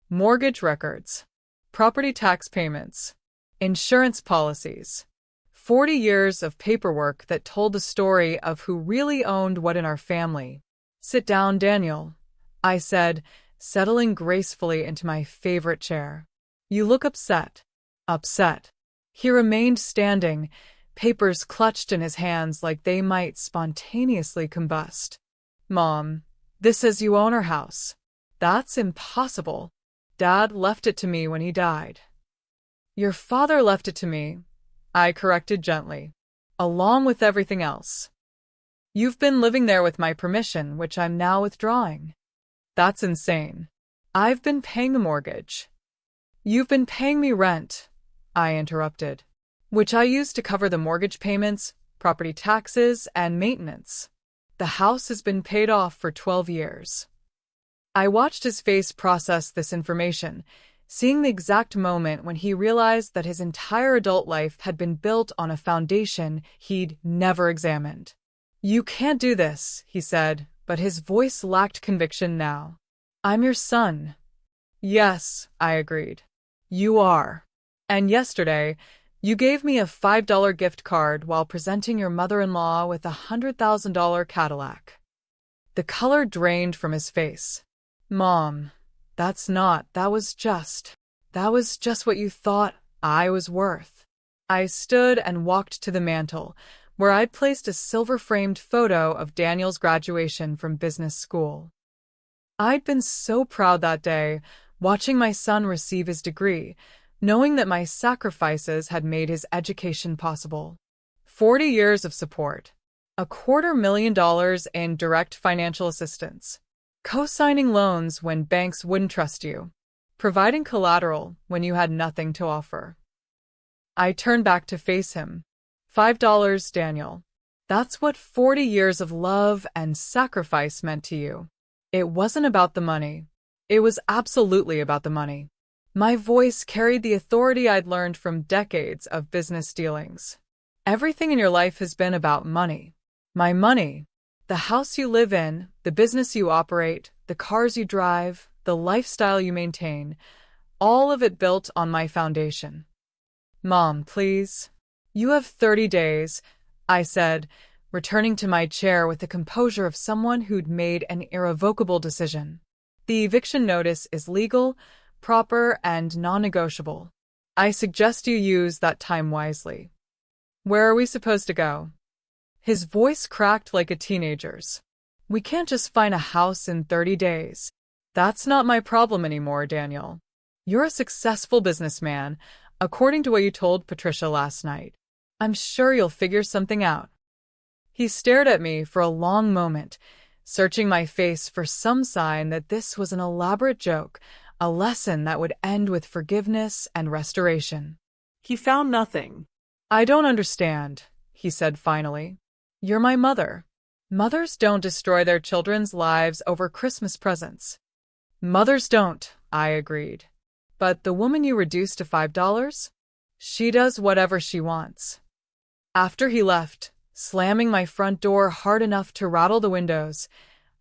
mortgage records, property tax payments, insurance policies. 40 years of paperwork that told the story of who really owned what in our family. Sit down, Daniel, I said, settling gracefully into my favorite chair. You look upset. Upset. He remained standing, papers clutched in his hands like they might spontaneously combust. Mom, this says you own our house. That's impossible. Dad left it to me when he died. Your father left it to me, I corrected gently, along with everything else. You've been living there with my permission, which I'm now withdrawing. That's insane. I've been paying the mortgage. You've been paying me rent, I interrupted, which I used to cover the mortgage payments, property taxes, and maintenance. The house has been paid off for 12 years. I watched his face process this information, seeing the exact moment when he realized that his entire adult life had been built on a foundation he'd never examined. You can't do this, he said, but his voice lacked conviction now. I'm your son. Yes, I agreed. You are. And yesterday, you gave me a $5 gift card while presenting your mother-in-law with a $100,000 Cadillac. The color drained from his face. Mom, that was just what you thought I was worth. I stood and walked to the mantel, where I'd placed a silver-framed photo of Daniel's graduation from business school. I'd been so proud that day, watching my son receive his degree, knowing that my sacrifices had made his education possible. 40 years of support, $250,000 in direct financial assistance, co-signing loans when banks wouldn't trust you, providing collateral when you had nothing to offer. I turned back to face him. $5, Daniel. That's what 40 years of love and sacrifice meant to you. It wasn't about the money. It was absolutely about the money. My voice carried the authority I'd learned from decades of business dealings. Everything in your life has been about money. My money. The house you live in, the business you operate, the cars you drive, the lifestyle you maintain, all of it built on my foundation. Mom, please. You have 30 days, I said, returning to my chair with the composure of someone who'd made an irrevocable decision. The eviction notice is legal, proper, and non-negotiable. I suggest you use that time wisely. Where are we supposed to go? His voice cracked like a teenager's. We can't just find a house in 30 days. That's not my problem anymore, Daniel. You're a successful businessman, according to what you told Patricia last night. I'm sure you'll figure something out. He stared at me for a long moment, searching my face for some sign that this was an elaborate joke, a lesson that would end with forgiveness and restoration. He found nothing. I don't understand, he said finally. You're my mother. Mothers don't destroy their children's lives over Christmas presents. Mothers don't, I agreed. But the woman you reduced to $5? She does whatever she wants. After he left, slamming my front door hard enough to rattle the windows,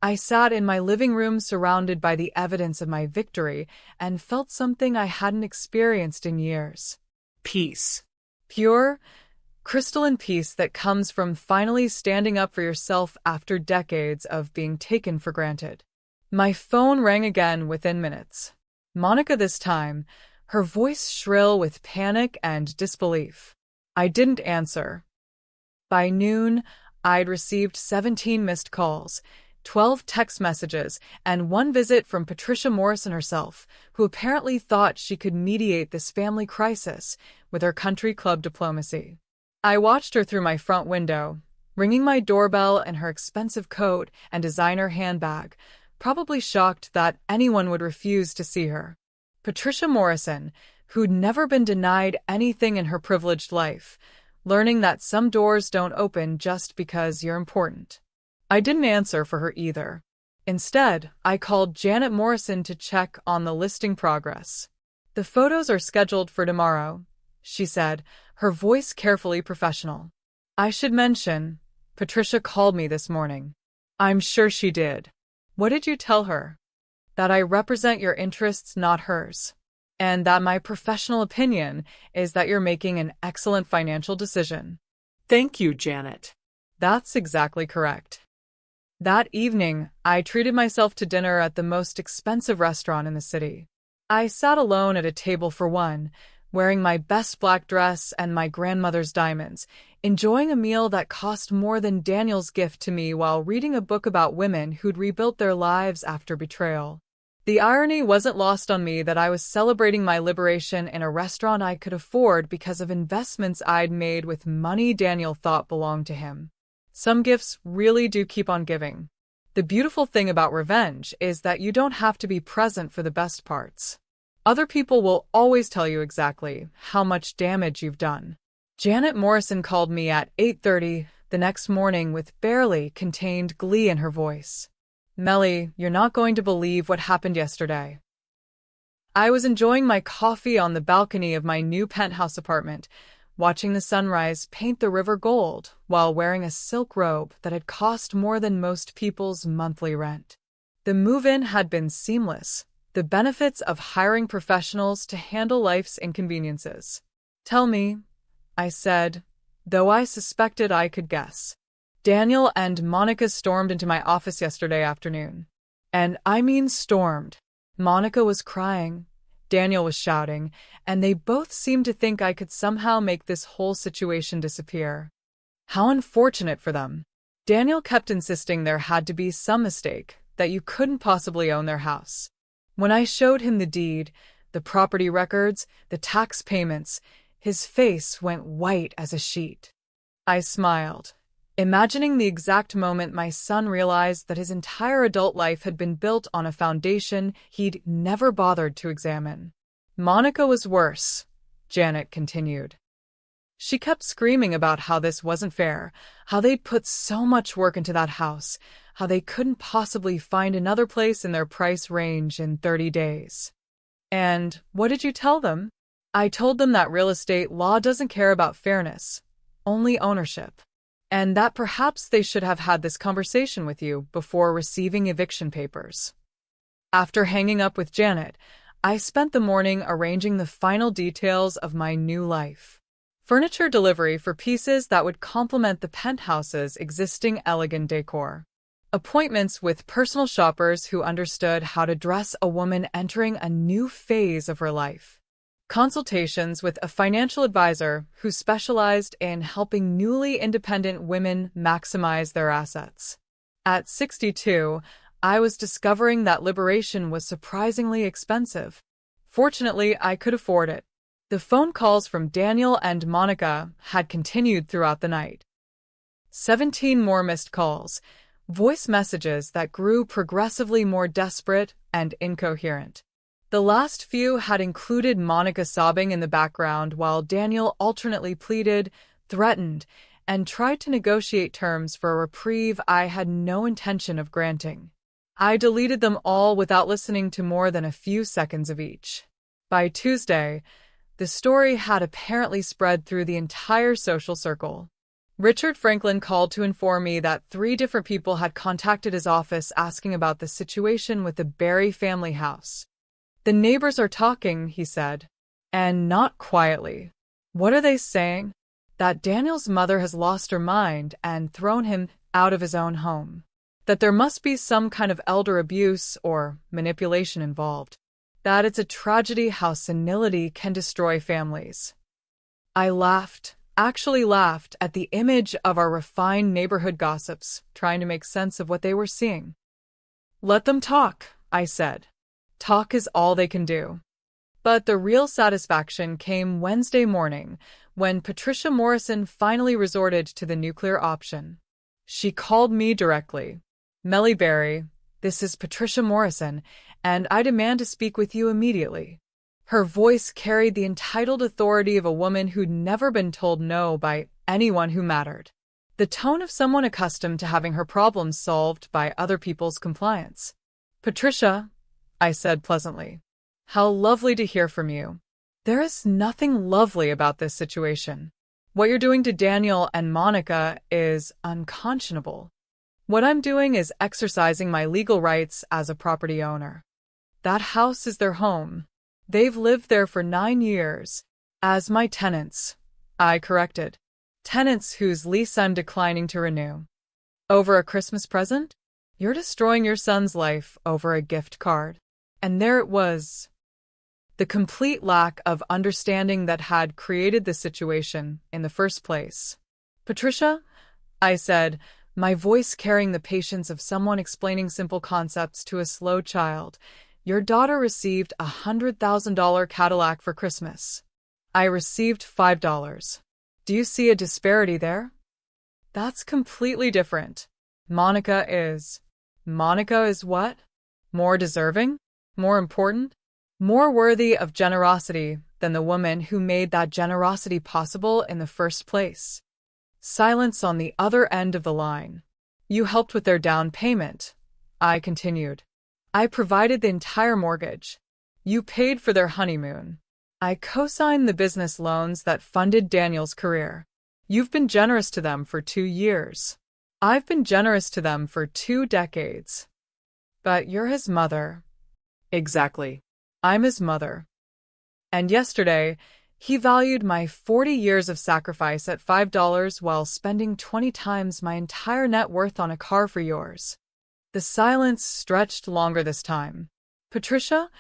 I sat in my living room surrounded by the evidence of my victory and felt something I hadn't experienced in years. Peace. Pure, crystalline peace that comes from finally standing up for yourself after decades of being taken for granted. My phone rang again within minutes. Monica this time, her voice shrill with panic and disbelief. I didn't answer. By noon, I'd received 17 missed calls, 12 text messages, and one visit from Patricia Morrison herself, who apparently thought she could mediate this family crisis with her country club diplomacy. I watched her through my front window, ringing my doorbell in her expensive coat and designer handbag, probably shocked that anyone would refuse to see her. Patricia Morrison, who'd never been denied anything in her privileged life, learning that some doors don't open just because you're important. I didn't answer for her either. Instead, I called Janet Morrison to check on the listing progress. The photos are scheduled for tomorrow, she said, her voice carefully professional. I should mention, Patricia called me this morning. I'm sure she did. What did you tell her? That I represent your interests, not hers. And that my professional opinion is that you're making an excellent financial decision. Thank you, Janet. That's exactly correct. That evening, I treated myself to dinner at the most expensive restaurant in the city. I sat alone at a table for one, wearing my best black dress and my grandmother's diamonds, enjoying a meal that cost more than Daniel's gift to me while reading a book about women who'd rebuilt their lives after betrayal. The irony wasn't lost on me that I was celebrating my liberation in a restaurant I could afford because of investments I'd made with money Daniel thought belonged to him. Some gifts really do keep on giving. The beautiful thing about revenge is that you don't have to be present for the best parts. Other people will always tell you exactly how much damage you've done. Janet Morrison called me at 8:30 the next morning with barely contained glee in her voice. Melly, you're not going to believe what happened yesterday. I was enjoying my coffee on the balcony of my new penthouse apartment, watching the sunrise paint the river gold while wearing a silk robe that had cost more than most people's monthly rent. The move-in had been seamless, the benefits of hiring professionals to handle life's inconveniences. Tell me, I said, though I suspected I could guess. Daniel and Monica stormed into my office yesterday afternoon. And I mean stormed. Monica was crying, Daniel was shouting, and they both seemed to think I could somehow make this whole situation disappear. How unfortunate for them. Daniel kept insisting there had to be some mistake, that you couldn't possibly own their house. When I showed him the deed, the property records, the tax payments, his face went white as a sheet. I smiled, imagining the exact moment my son realized that his entire adult life had been built on a foundation he'd never bothered to examine. Monica was worse, Janet continued. She kept screaming about how this wasn't fair, how they'd put so much work into that house, how they couldn't possibly find another place in their price range in 30 days. And what did you tell them? I told them that real estate law doesn't care about fairness, only ownership. And that perhaps they should have had this conversation with you before receiving eviction papers. After hanging up with Janet, I spent the morning arranging the final details of my new life. Furniture delivery for pieces that would complement the penthouse's existing elegant decor. Appointments with personal shoppers who understood how to dress a woman entering a new phase of her life. Consultations with a financial advisor who specialized in helping newly independent women maximize their assets. At 62, I was discovering that liberation was surprisingly expensive. Fortunately, I could afford it. The phone calls from Daniel and Monica had continued throughout the night. 17 more missed calls, voice messages that grew progressively more desperate and incoherent. The last few had included Monica sobbing in the background while Daniel alternately pleaded, threatened, and tried to negotiate terms for a reprieve I had no intention of granting. I deleted them all without listening to more than a few seconds of each. By Tuesday, the story had apparently spread through the entire social circle. Richard Franklin called to inform me that 3 different people had contacted his office asking about the situation with the Barry family house. "The neighbors are talking," he said, "and not quietly." "What are they saying?" "That Daniel's mother has lost her mind and thrown him out of his own home. That there must be some kind of elder abuse or manipulation involved. That it's a tragedy how senility can destroy families." I laughed, actually laughed, at the image of our refined neighborhood gossips trying to make sense of what they were seeing. "Let them talk," I said. "Talk is all they can do." But the real satisfaction came Wednesday morning when Patricia Morrison finally resorted to the nuclear option. She called me directly. "Melly Berry, this is Patricia Morrison, and I demand to speak with you immediately." Her voice carried the entitled authority of a woman who'd never been told no by anyone who mattered. The tone of someone accustomed to having her problems solved by other people's compliance. "Patricia," I said pleasantly, "how lovely to hear from you. There is nothing lovely about this situation. What you're doing to Daniel and Monica is unconscionable. What I'm doing is exercising my legal rights as a property owner. That house is their home. They've lived there for 9 years. As my tenants," I corrected. "Tenants whose lease I'm declining to renew. Over a Christmas present? You're destroying your son's life over a gift card." And there it was. The complete lack of understanding that had created the situation in the first place. "Patricia," I said, my voice carrying the patience of someone explaining simple concepts to a slow child, "your daughter received a $100,000 Cadillac for Christmas. I received $5. Do you see a disparity there? That's completely different. Monica is. Monica is what? More deserving? More important? More worthy of generosity than the woman who made that generosity possible in the first place." Silence on the other end of the line. "You helped with their down payment," I continued. "I provided the entire mortgage. You paid for their honeymoon. I co-signed the business loans that funded Daniel's career. You've been generous to them for 2 years. I've been generous to them for 2 decades. But you're his mother." "Exactly. I'm his mother. And yesterday, he valued my 40 years of sacrifice at $5 while spending 20 times my entire net worth on a car for yours." The silence stretched longer this time. "Patricia,"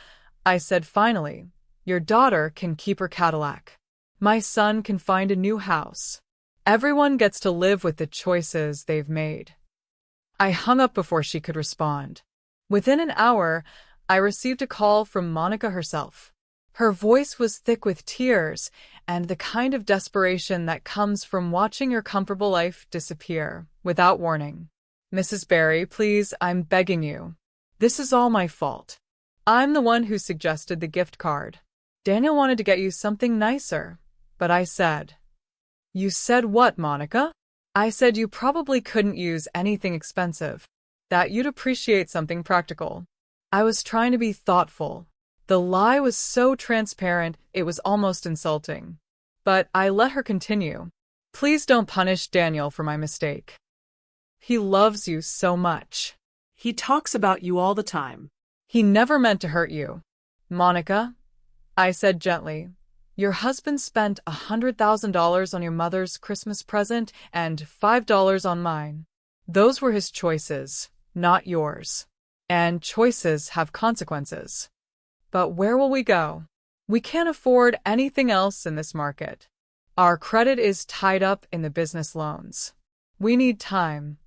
I said finally, "your daughter can keep her Cadillac. My son can find a new house. Everyone gets to live with the choices they've made." I hung up before she could respond. Within an hour, I received a call from Monica herself. Her voice was thick with tears and the kind of desperation that comes from watching your comfortable life disappear without warning. "Mrs. Barry, please, I'm begging you. This is all my fault. I'm the one who suggested the gift card. Daniel wanted to get you something nicer, but I said." "You said what, Monica?" "I said you probably couldn't use anything expensive, that you'd appreciate something practical. I was trying to be thoughtful." The lie was so transparent it was almost insulting. But I let her continue. "Please don't punish Daniel for my mistake. He loves you so much. He talks about you all the time." He never meant to hurt you. Monica, I said gently, your husband spent $100,000 on your mother's Christmas present and $5 on mine. Those were his choices, not yours. And choices have consequences. But where will we go? We can't afford anything else in this market. Our credit is tied up in the business loans. We need time.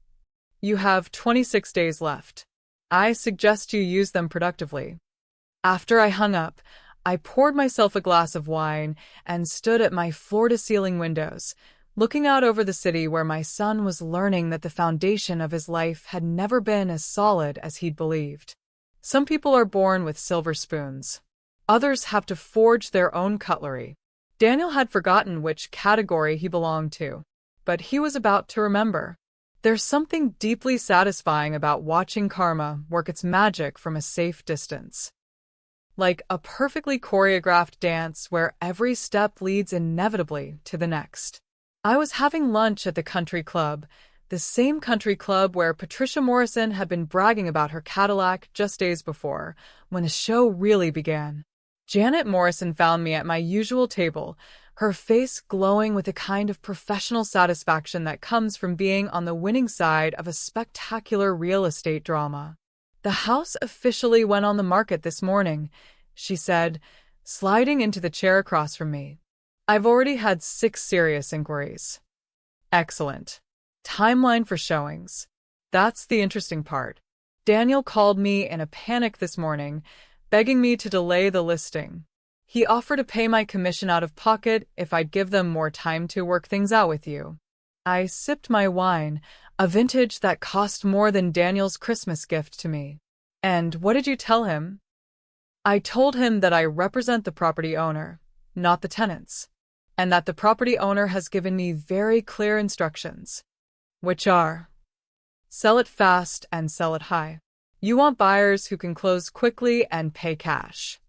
You have 26 days left. I suggest you use them productively. After I hung up, I poured myself a glass of wine and stood at my floor-to-ceiling windows, looking out over the city where my son was learning that the foundation of his life had never been as solid as he'd believed. Some people are born with silver spoons. Others have to forge their own cutlery. Daniel had forgotten which category he belonged to, but he was about to remember. There's something deeply satisfying about watching karma work its magic from a safe distance. Like a perfectly choreographed dance where every step leads inevitably to the next. I was having lunch at the country club, the same country club where Patricia Morrison had been bragging about her Cadillac just days before, when the show really began. Janet Morrison found me at my usual table, her face glowing with a kind of professional satisfaction that comes from being on the winning side of a spectacular real estate drama. The house officially went on the market this morning, she said, sliding into the chair across from me. I've already had 6 serious inquiries. Excellent. Timeline for showings. That's the interesting part. Daniel called me in a panic this morning, begging me to delay the listing. He offered to pay my commission out of pocket if I'd give them more time to work things out with you. I sipped my wine, a vintage that cost more than Daniel's Christmas gift to me. And what did you tell him? I told him that I represent the property owner, not the tenants, and that the property owner has given me very clear instructions, which are: sell it fast and sell it high. You want buyers who can close quickly and pay cash.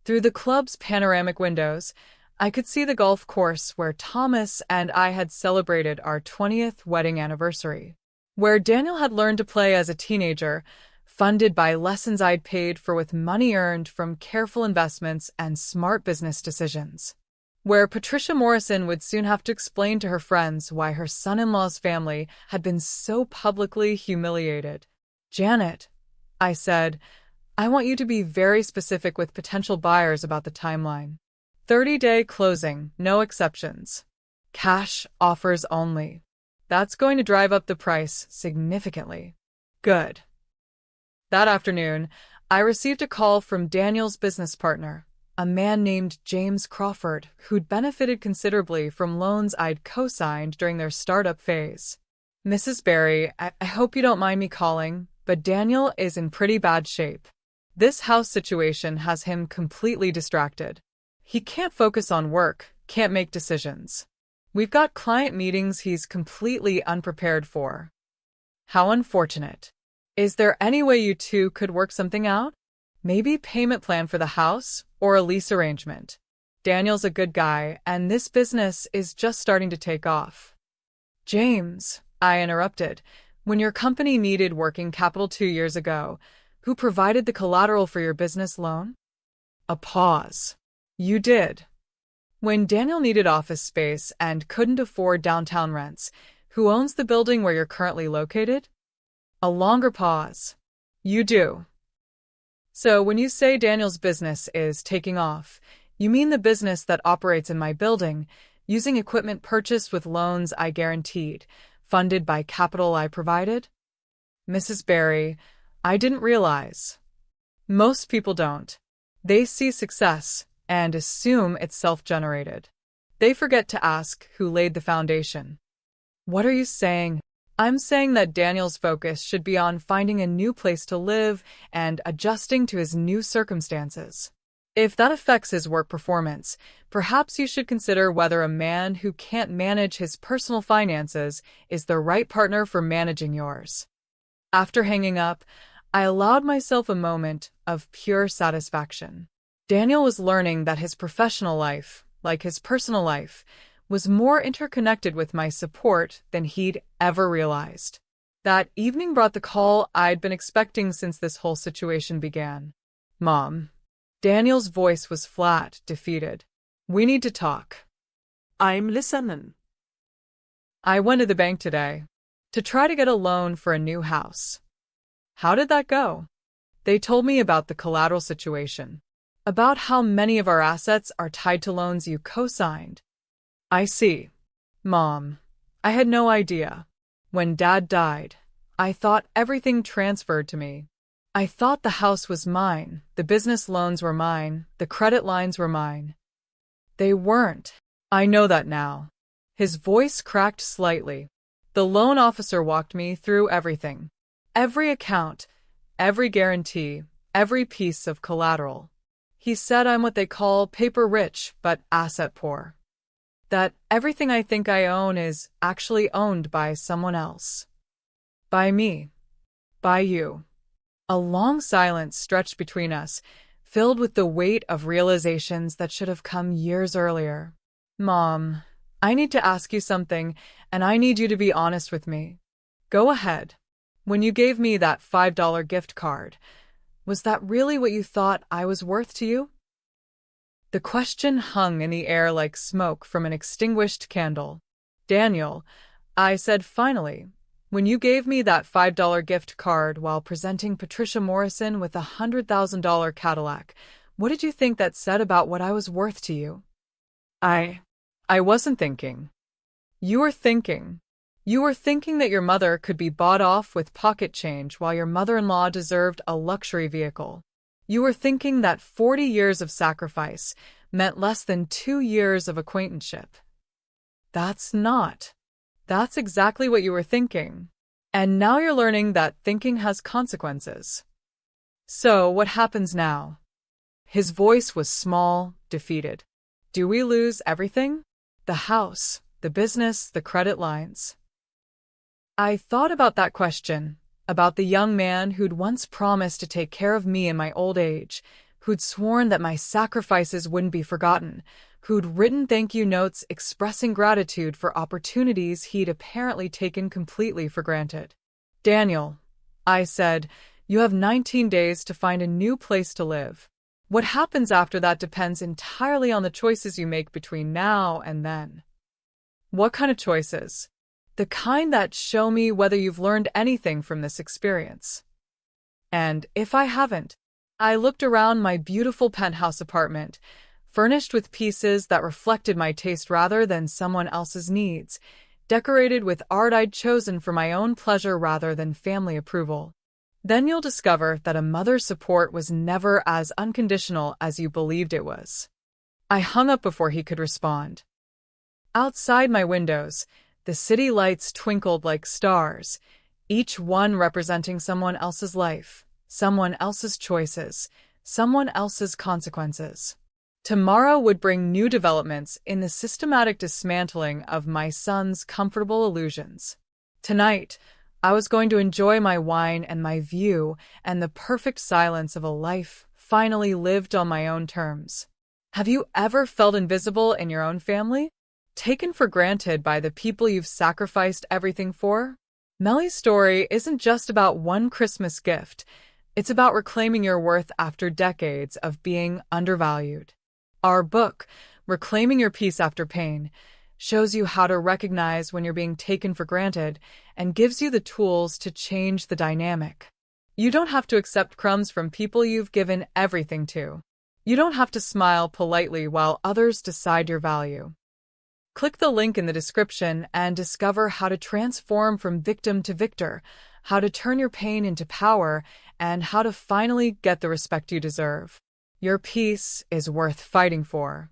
Through the club's panoramic windows, I could see the golf course where Thomas and I had celebrated our 20th wedding anniversary, where Daniel had learned to play as a teenager, funded by lessons I'd paid for with money earned from careful investments and smart business decisions, where Patricia Morrison would soon have to explain to her friends why her son-in-law's family had been so publicly humiliated. Janet, I said, I want you to be very specific with potential buyers about the timeline. 30-day closing, no exceptions. Cash offers only. That's going to drive up the price significantly. Good. That afternoon, I received a call from Daniel's business partner, a man named James Crawford, who'd benefited considerably from loans I'd co-signed during their startup phase. Mrs. Barry, I hope you don't mind me calling, but Daniel is in pretty bad shape. This house situation has him completely distracted. He can't focus on work, can't make decisions. We've got client meetings he's completely unprepared for. How unfortunate. Is there any way you two could work something out? Maybe payment plan for the house or a lease arrangement. Daniel's a good guy, and this business is just starting to take off. James, I interrupted, when your company needed working capital 2 years ago, who provided the collateral for your business loan? A pause. You did. When Daniel needed office space and couldn't afford downtown rents, who owns the building where you're currently located? A longer pause. You do. So when you say Daniel's business is taking off, you mean the business that operates in my building, using equipment purchased with loans I guaranteed, funded by capital I provided? Mrs. Barry, I didn't realize. Most people don't. They see success and assume it's self-generated. They forget to ask who laid the foundation. What are you saying? I'm saying that Daniel's focus should be on finding a new place to live and adjusting to his new circumstances. If that affects his work performance, perhaps you should consider whether a man who can't manage his personal finances is the right partner for managing yours. After hanging up, I allowed myself a moment of pure satisfaction. Daniel was learning that his professional life, like his personal life, was more interconnected with my support than he'd ever realized. That evening brought the call I'd been expecting since this whole situation began. Mom. Daniel's voice was flat, defeated. We need to talk. I'm listening. I went to the bank today to try to get a loan for a new house. How did that go? They told me about the collateral situation, about how many of our assets are tied to loans you co-signed. I see. Mom, I had no idea. When Dad died, I thought everything transferred to me. I thought the house was mine, the business loans were mine, the credit lines were mine. They weren't. I know that now. His voice cracked slightly. The loan officer walked me through everything. Every account, every guarantee, every piece of collateral. He said I'm what they call paper rich, but asset poor. That everything I think I own is actually owned by someone else. By me. By you. A long silence stretched between us, filled with the weight of realizations that should have come years earlier. Mom, I need to ask you something, and I need you to be honest with me. Go ahead. When you gave me that $5 gift card, was that really what you thought I was worth to you? The question hung in the air like smoke from an extinguished candle. Daniel, I said finally, when you gave me that $5 gift card while presenting Patricia Morrison with a $100,000 Cadillac, what did you think that said about what I was worth to you? I wasn't thinking. You were thinking. You were thinking that your mother could be bought off with pocket change while your mother-in-law deserved a luxury vehicle. You were thinking that 40 years of sacrifice meant less than 2 years of acquaintanceship. That's exactly what you were thinking. And now you're learning that thinking has consequences. So, what happens now? His voice was small, defeated. Do we lose everything? The house, the business, the credit lines. I thought about that question, about the young man who'd once promised to take care of me in my old age, who'd sworn that my sacrifices wouldn't be forgotten, who'd written thank you notes expressing gratitude for opportunities he'd apparently taken completely for granted. Daniel, I said, you have 19 days to find a new place to live. What happens after that depends entirely on the choices you make between now and then. What kind of choices? The kind that show me whether you've learned anything from this experience. And if I haven't, I looked around my beautiful penthouse apartment, furnished with pieces that reflected my taste rather than someone else's needs, decorated with art I'd chosen for my own pleasure rather than family approval. Then you'll discover that a mother's support was never as unconditional as you believed it was. I hung up before he could respond. Outside my windows, the city lights twinkled like stars, each one representing someone else's life, someone else's choices, someone else's consequences. Tomorrow would bring new developments in the systematic dismantling of my son's comfortable illusions. Tonight, I was going to enjoy my wine and my view and the perfect silence of a life finally lived on my own terms. Have you ever felt invisible in your own family? Taken for granted by the people you've sacrificed everything for? Mellie's story isn't just about one Christmas gift. It's about reclaiming your worth after decades of being undervalued. Our book, Reclaiming Your Peace After Pain, shows you how to recognize when you're being taken for granted and gives you the tools to change the dynamic. You don't have to accept crumbs from people you've given everything to. You don't have to smile politely while others decide your value. Click the link in the description and discover how to transform from victim to victor, how to turn your pain into power, and how to finally get the respect you deserve. Your peace is worth fighting for.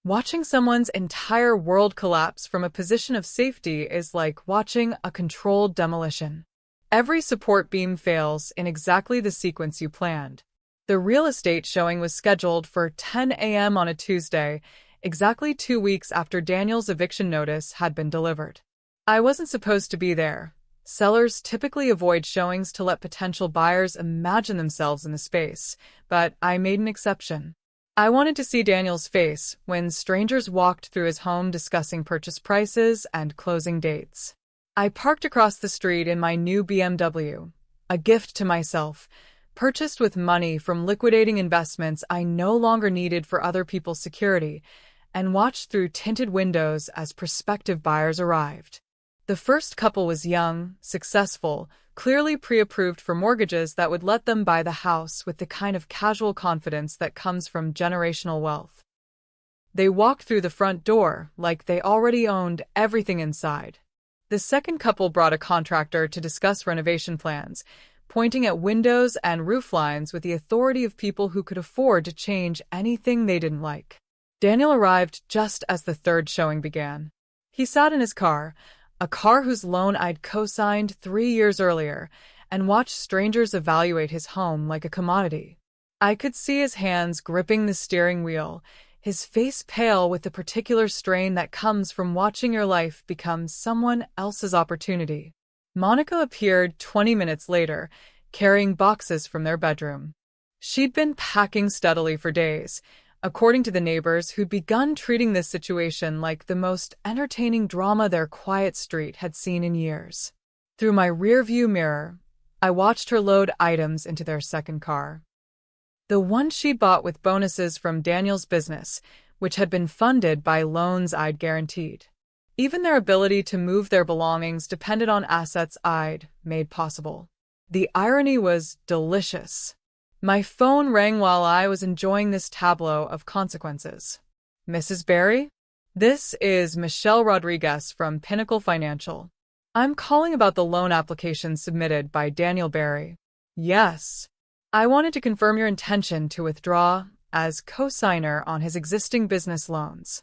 Watching someone's entire world collapse from a position of safety is like watching a controlled demolition. Every support beam fails in exactly the sequence you planned. The real estate showing was scheduled for 10 a.m. on a Tuesday, exactly 2 weeks after Daniel's eviction notice had been delivered. I wasn't supposed to be there. Sellers typically avoid showings to let potential buyers imagine themselves in the space, but I made an exception. I wanted to see Daniel's face when strangers walked through his home discussing purchase prices and closing dates. I parked across the street in my new BMW, a gift to myself, purchased with money from liquidating investments I no longer needed for other people's security, and watched through tinted windows as prospective buyers arrived. The first couple was young, successful, clearly pre-approved for mortgages that would let them buy the house with the kind of casual confidence that comes from generational wealth. They walked through the front door like they already owned everything inside. The second couple brought a contractor to discuss renovation plans, pointing at windows and roof lines with the authority of people who could afford to change anything they didn't like. Daniel arrived just as the third showing began. He sat in his car, a car whose loan I'd co-signed 3 years earlier, and watched strangers evaluate his home like a commodity. I could see his hands gripping the steering wheel, his face pale with the particular strain that comes from watching your life become someone else's opportunity. Monica appeared 20 minutes later, carrying boxes from their bedroom. She'd been packing steadily for days, according to the neighbors who'd begun treating this situation like the most entertaining drama their quiet street had seen in years. Through my rearview mirror, I watched her load items into their second car. The one she'd bought with bonuses from Daniel's business, which had been funded by loans I'd guaranteed. Even their ability to move their belongings depended on assets I'd made possible. The irony was delicious. My phone rang while I was enjoying this tableau of consequences. Mrs. Barry? This is Michelle Rodriguez from Pinnacle Financial. I'm calling about the loan application submitted by Daniel Barry. Yes. I wanted to confirm your intention to withdraw as co-signer on his existing business loans.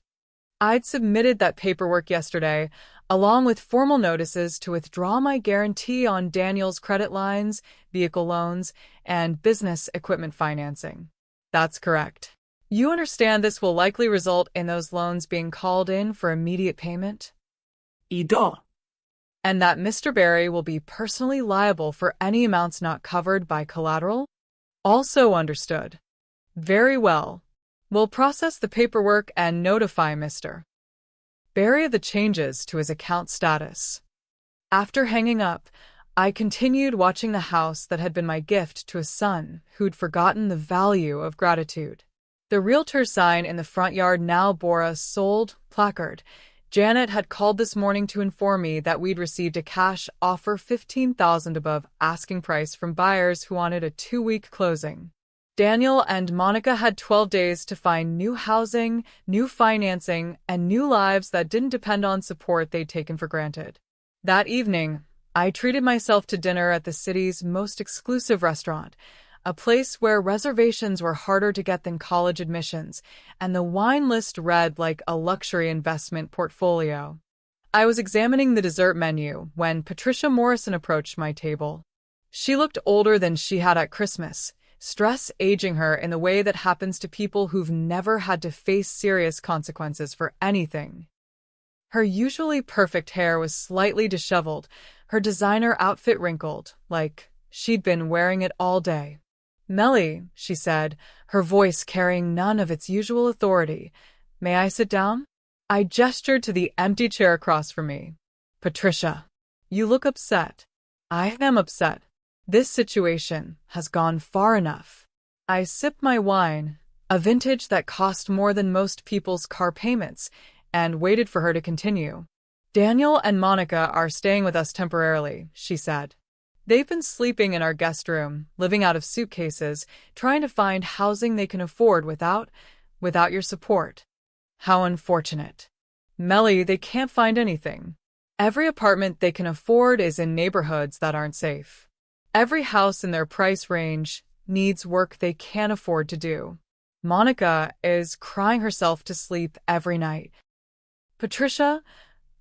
I'd submitted that paperwork yesterday, along with formal notices to withdraw my guarantee on Daniel's credit lines, vehicle loans, and business equipment financing. That's correct. You understand this will likely result in those loans being called in for immediate payment? Ido. And that Mr. Barry will be personally liable for any amounts not covered by collateral? Also understood. Very well. We'll process the paperwork and notify Mr. Barry of the changes to his account status. After hanging up, I continued watching the house that had been my gift to a son who'd forgotten the value of gratitude. The realtor sign in the front yard now bore a sold placard. Janet had called this morning to inform me that we'd received a cash offer $15,000 above asking price from buyers who wanted a 2-week closing. Daniel and Monica had 12 days to find new housing, new financing, and new lives that didn't depend on support they'd taken for granted. That evening, I treated myself to dinner at the city's most exclusive restaurant, a place where reservations were harder to get than college admissions, and the wine list read like a luxury investment portfolio. I was examining the dessert menu when Patricia Morrison approached my table. She looked older than she had at Christmas, stress aging her in the way that happens to people who've never had to face serious consequences for anything. Her usually perfect hair was slightly disheveled, her designer outfit wrinkled, like she'd been wearing it all day. "Melly," she said, her voice carrying none of its usual authority. "May I sit down?" I gestured to the empty chair across from me. "Patricia, you look upset." "I am upset. This situation has gone far enough." I sipped my wine, a vintage that cost more than most people's car payments, and waited for her to continue. "Daniel and Monica are staying with us temporarily," she said. "They've been sleeping in our guest room, living out of suitcases, trying to find housing they can afford without your support." "How unfortunate." "Melly, they can't find anything. Every apartment they can afford is in neighborhoods that aren't safe. Every house in their price range needs work they can't afford to do. Monica is crying herself to sleep every night." "Patricia,"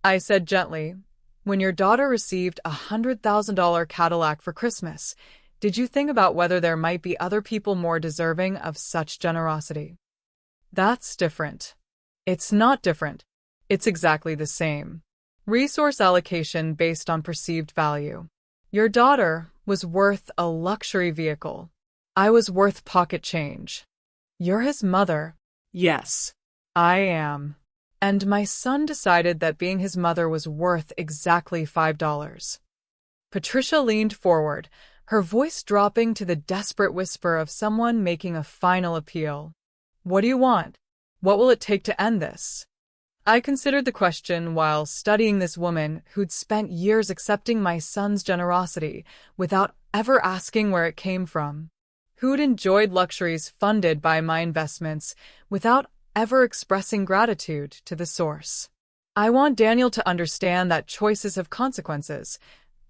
I said gently, "when your daughter received a $100,000 Cadillac for Christmas, did you think about whether there might be other people more deserving of such generosity?" "That's different." "It's not different. It's exactly the same. Resource allocation based on perceived value. Your daughter was worth a luxury vehicle. I was worth pocket change. You're his mother." Yes. "I am. and my son decided that being his mother was worth exactly $5. Patricia leaned forward, her voice dropping to the desperate whisper of someone making a final appeal. What do you want? What will it take to end this? I considered the question while studying this woman who'd spent years accepting my son's generosity without ever asking where it came from, who'd enjoyed luxuries funded by my investments without ever expressing gratitude to the source. I want Daniel to understand that choices have consequences,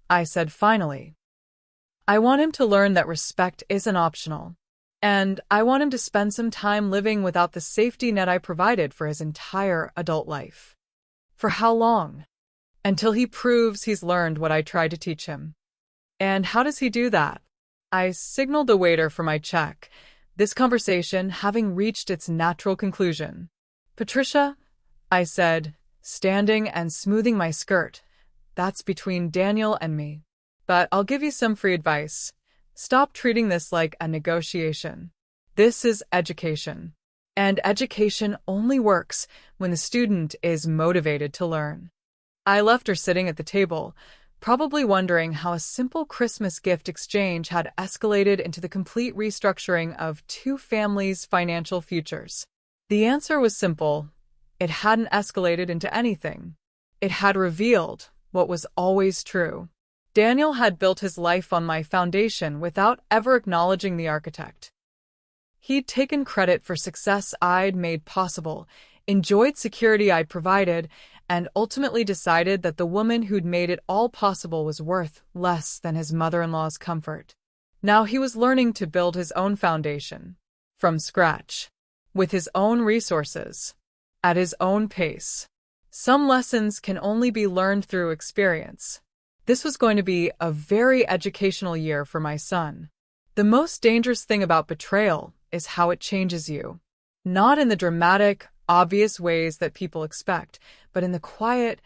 I said finally. I want him to learn that respect isn't optional. And I want him to spend some time living without the safety net I provided for his entire adult life. For how long? Until he proves he's learned what I tried to teach him. And how does he do that? I signaled the waiter for my check, this conversation having reached its natural conclusion. Patricia, I said, standing and smoothing my skirt, that's between Daniel and me. But I'll give you some free advice. Stop treating this like a negotiation. This is education. And education only works when the student is motivated to learn. I left her sitting at the table, probably wondering how a simple Christmas gift exchange had escalated into the complete restructuring of two families' financial futures. The answer was simple. It hadn't escalated into anything. It had revealed what was always true. Daniel had built his life on my foundation without ever acknowledging the architect. He'd taken credit for success I'd made possible, enjoyed security I'd provided, and ultimately decided that the woman who'd made it all possible was worth less than his mother-in-law's comfort. Now he was learning to build his own foundation, from scratch, with his own resources, at his own pace. Some lessons can only be learned through experience. This was going to be a very educational year for my son. The most dangerous thing about betrayal is how it changes you. Not in the dramatic, obvious ways that people expect, but in the quiet,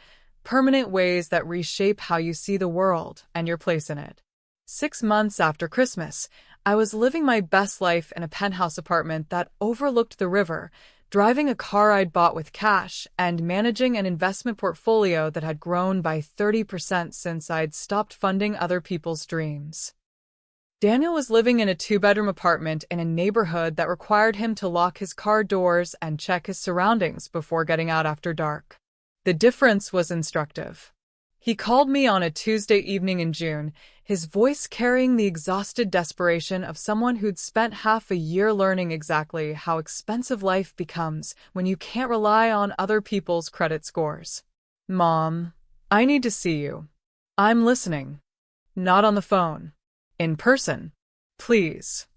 permanent ways that reshape how you see the world and your place in it. 6 months after Christmas, I was living my best life in a penthouse apartment that overlooked the river, driving a car I'd bought with cash, and managing an investment portfolio that had grown by 30% since I'd stopped funding other people's dreams. Daniel was living in a 2-bedroom apartment in a neighborhood that required him to lock his car doors and check his surroundings before getting out after dark. The difference was instructive. He called me on a Tuesday evening in June, his voice carrying the exhausted desperation of someone who'd spent half a year learning exactly how expensive life becomes when you can't rely on other people's credit scores. Mom, I need to see you. I'm listening. Not on the phone. In person. Please.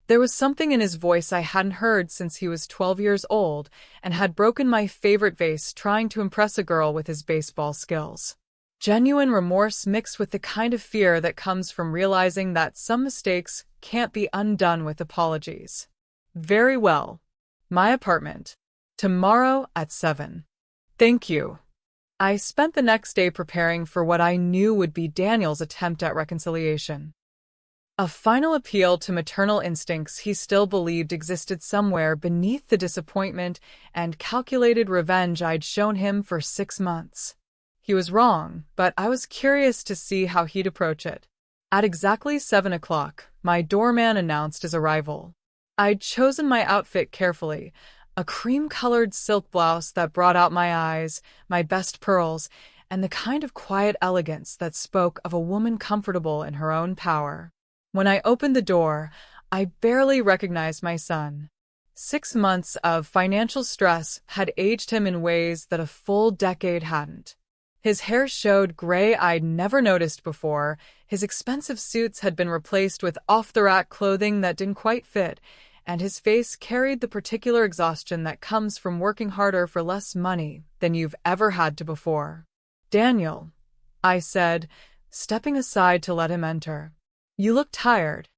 There was something in his voice I hadn't heard since he was 12 years old and had broken my favorite vase trying to impress a girl with his baseball skills. Genuine remorse mixed with the kind of fear that comes from realizing that some mistakes can't be undone with apologies. Very well. My apartment. Tomorrow at 7. Thank you. I spent the next day preparing for what I knew would be Daniel's attempt at reconciliation. A final appeal to maternal instincts he still believed existed somewhere beneath the disappointment and calculated revenge I'd shown him for 6 months. He was wrong, but I was curious to see how he'd approach it. At exactly 7 o'clock, my doorman announced his arrival. I'd chosen my outfit carefully, a cream-colored silk blouse that brought out my eyes, my best pearls, and the kind of quiet elegance that spoke of a woman comfortable in her own power. When I opened the door, I barely recognized my son. 6 months of financial stress had aged him in ways that a full decade hadn't. His hair showed gray I'd never noticed before, his expensive suits had been replaced with off-the-rack clothing that didn't quite fit, and his face carried the particular exhaustion that comes from working harder for less money than you've ever had to before. Daniel, I said, stepping aside to let him enter. You look tired.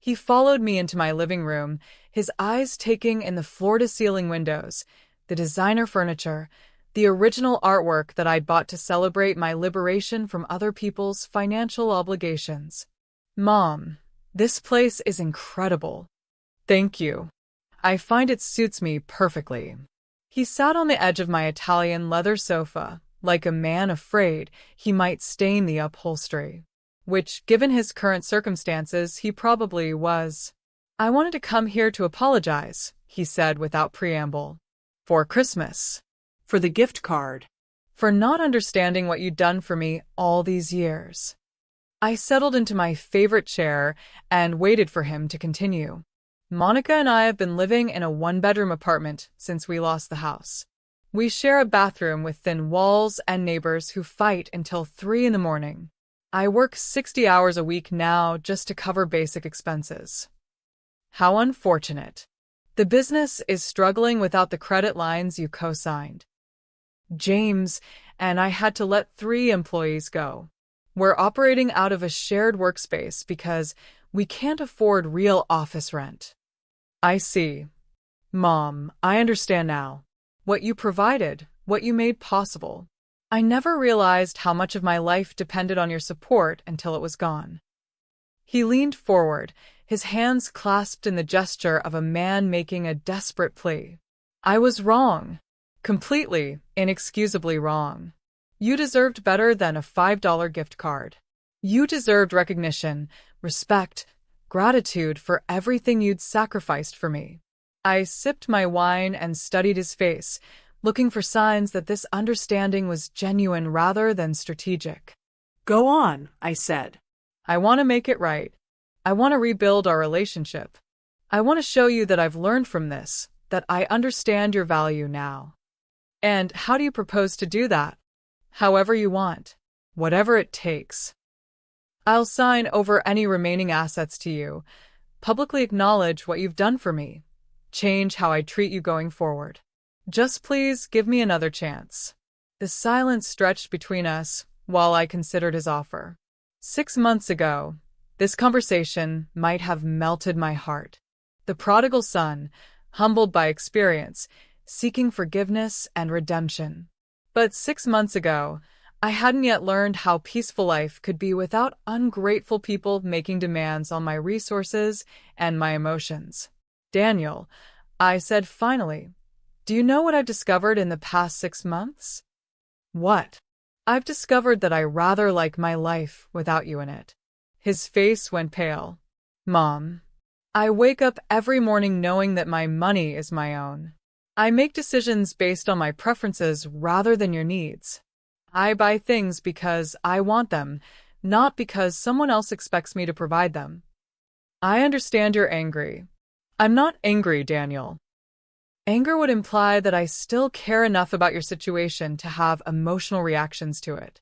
He followed me into my living room, his eyes taking in the floor-to-ceiling windows, the designer furniture, the original artwork that I'd bought to celebrate my liberation from other people's financial obligations. Mom, this place is incredible. Thank you. I find it suits me perfectly. He sat on the edge of my Italian leather sofa, like a man afraid he might stain the upholstery. Which, given his current circumstances, he probably was. "I wanted to come here to apologize," he said without preamble. "For Christmas. For the gift card. For not understanding what you'd done for me all these years." I settled into my favorite chair and waited for him to continue. "Monica and I have been living in a one-bedroom apartment since we lost the house. We share a bathroom with thin walls and neighbors who fight until 3 in the morning. I work 60 hours a week now just to cover basic expenses." How unfortunate. The business is struggling without the credit lines you co-signed. James and I had to let 3 employees go. We're operating out of a shared workspace because we can't afford real office rent. I see. Mom, I understand now. What you provided, what you made possible. I never realized how much of my life depended on your support until it was gone. He leaned forward, his hands clasped in the gesture of a man making a desperate plea. "I was wrong. Completely, inexcusably wrong. You deserved better than a $5 gift card. You deserved recognition, respect, gratitude for everything you'd sacrificed for me." I sipped my wine and studied his face, looking for signs that this understanding was genuine rather than strategic. "Go on," I said. "I want to make it right. I want to rebuild our relationship. I want to show you that I've learned from this, that I understand your value now." "And how do you propose to do that?" "However you want. Whatever it takes. I'll sign over any remaining assets to you, publicly acknowledge what you've done for me, change how I treat you going forward. Just please give me another chance." The silence stretched between us while I considered his offer. 6 months ago, this conversation might have melted my heart. The prodigal son, humbled by experience, seeking forgiveness and redemption. But 6 months ago, I hadn't yet learned how peaceful life could be without ungrateful people making demands on my resources and my emotions. "Daniel," I said finally, "do you know what I've discovered in the past 6 months?" "What?" "I've discovered that I rather like my life without you in it." His face went pale. "Mom, I wake up every morning knowing that my money is my own. I make decisions based on my preferences rather than your needs. I buy things because I want them, not because someone else expects me to provide them." "I understand you're angry." "I'm not angry, Daniel. Anger would imply that I still care enough about your situation to have emotional reactions to it."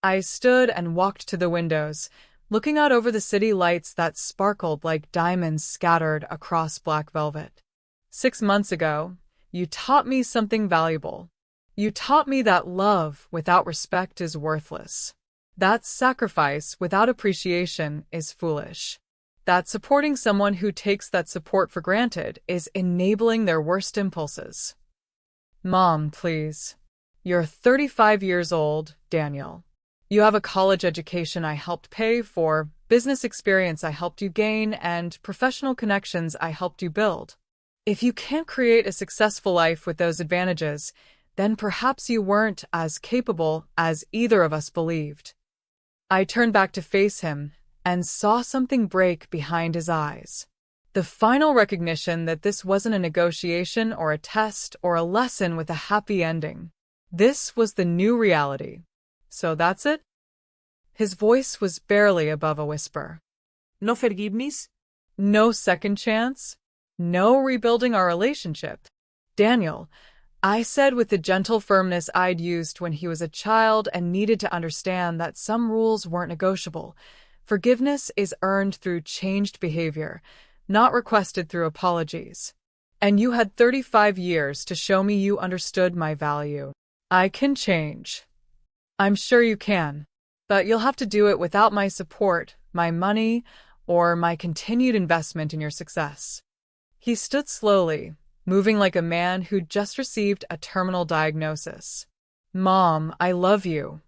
I stood and walked to the windows, looking out over the city lights that sparkled like diamonds scattered across black velvet. 6 months ago, you taught me something valuable. You taught me that love without respect is worthless. That sacrifice without appreciation is foolish. That supporting someone who takes that support for granted is enabling their worst impulses. Mom, please. You're 35 years old, Daniel. You have a college education I helped pay for, business experience I helped you gain, and professional connections I helped you build. If you can't create a successful life with those advantages, then perhaps you weren't as capable as either of us believed. I turned back to face him and saw something break behind his eyes. The final recognition that this wasn't a negotiation or a test or a lesson with a happy ending. This was the new reality. So that's it? His voice was barely above a whisper. No forgiveness? No second chance? No rebuilding our relationship? Daniel, I said with the gentle firmness I'd used when he was a child and needed to understand that some rules weren't negotiable. Forgiveness is earned through changed behavior, not requested through apologies. And you had 35 years to show me you understood my value. I can change. I'm sure you can. But you'll have to do it without my support, my money, or my continued investment in your success. He stood slowly, moving like a man who'd just received a terminal diagnosis. Mom, I love you.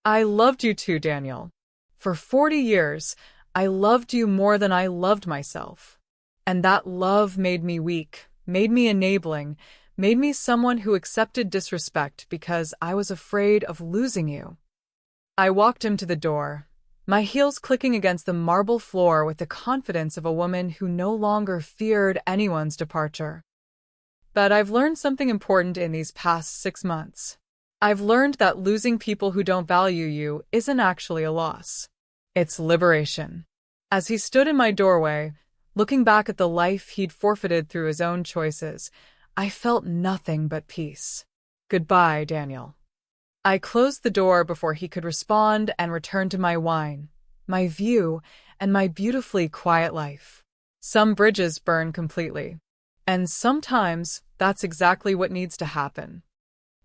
I loved you too, Daniel. For 40 years, I loved you more than I loved myself. And that love made me weak, made me enabling, made me someone who accepted disrespect because I was afraid of losing you. I walked him to the door, my heels clicking against the marble floor with the confidence of a woman who no longer feared anyone's departure. But I've learned something important in these past 6 months. I've learned that losing people who don't value you isn't actually a loss. It's liberation. As he stood in my doorway, looking back at the life he'd forfeited through his own choices, I felt nothing but peace. Goodbye, Daniel. I closed the door before he could respond and returned to my wine, my view, and my beautifully quiet life. Some bridges burn completely. And sometimes that's exactly what needs to happen.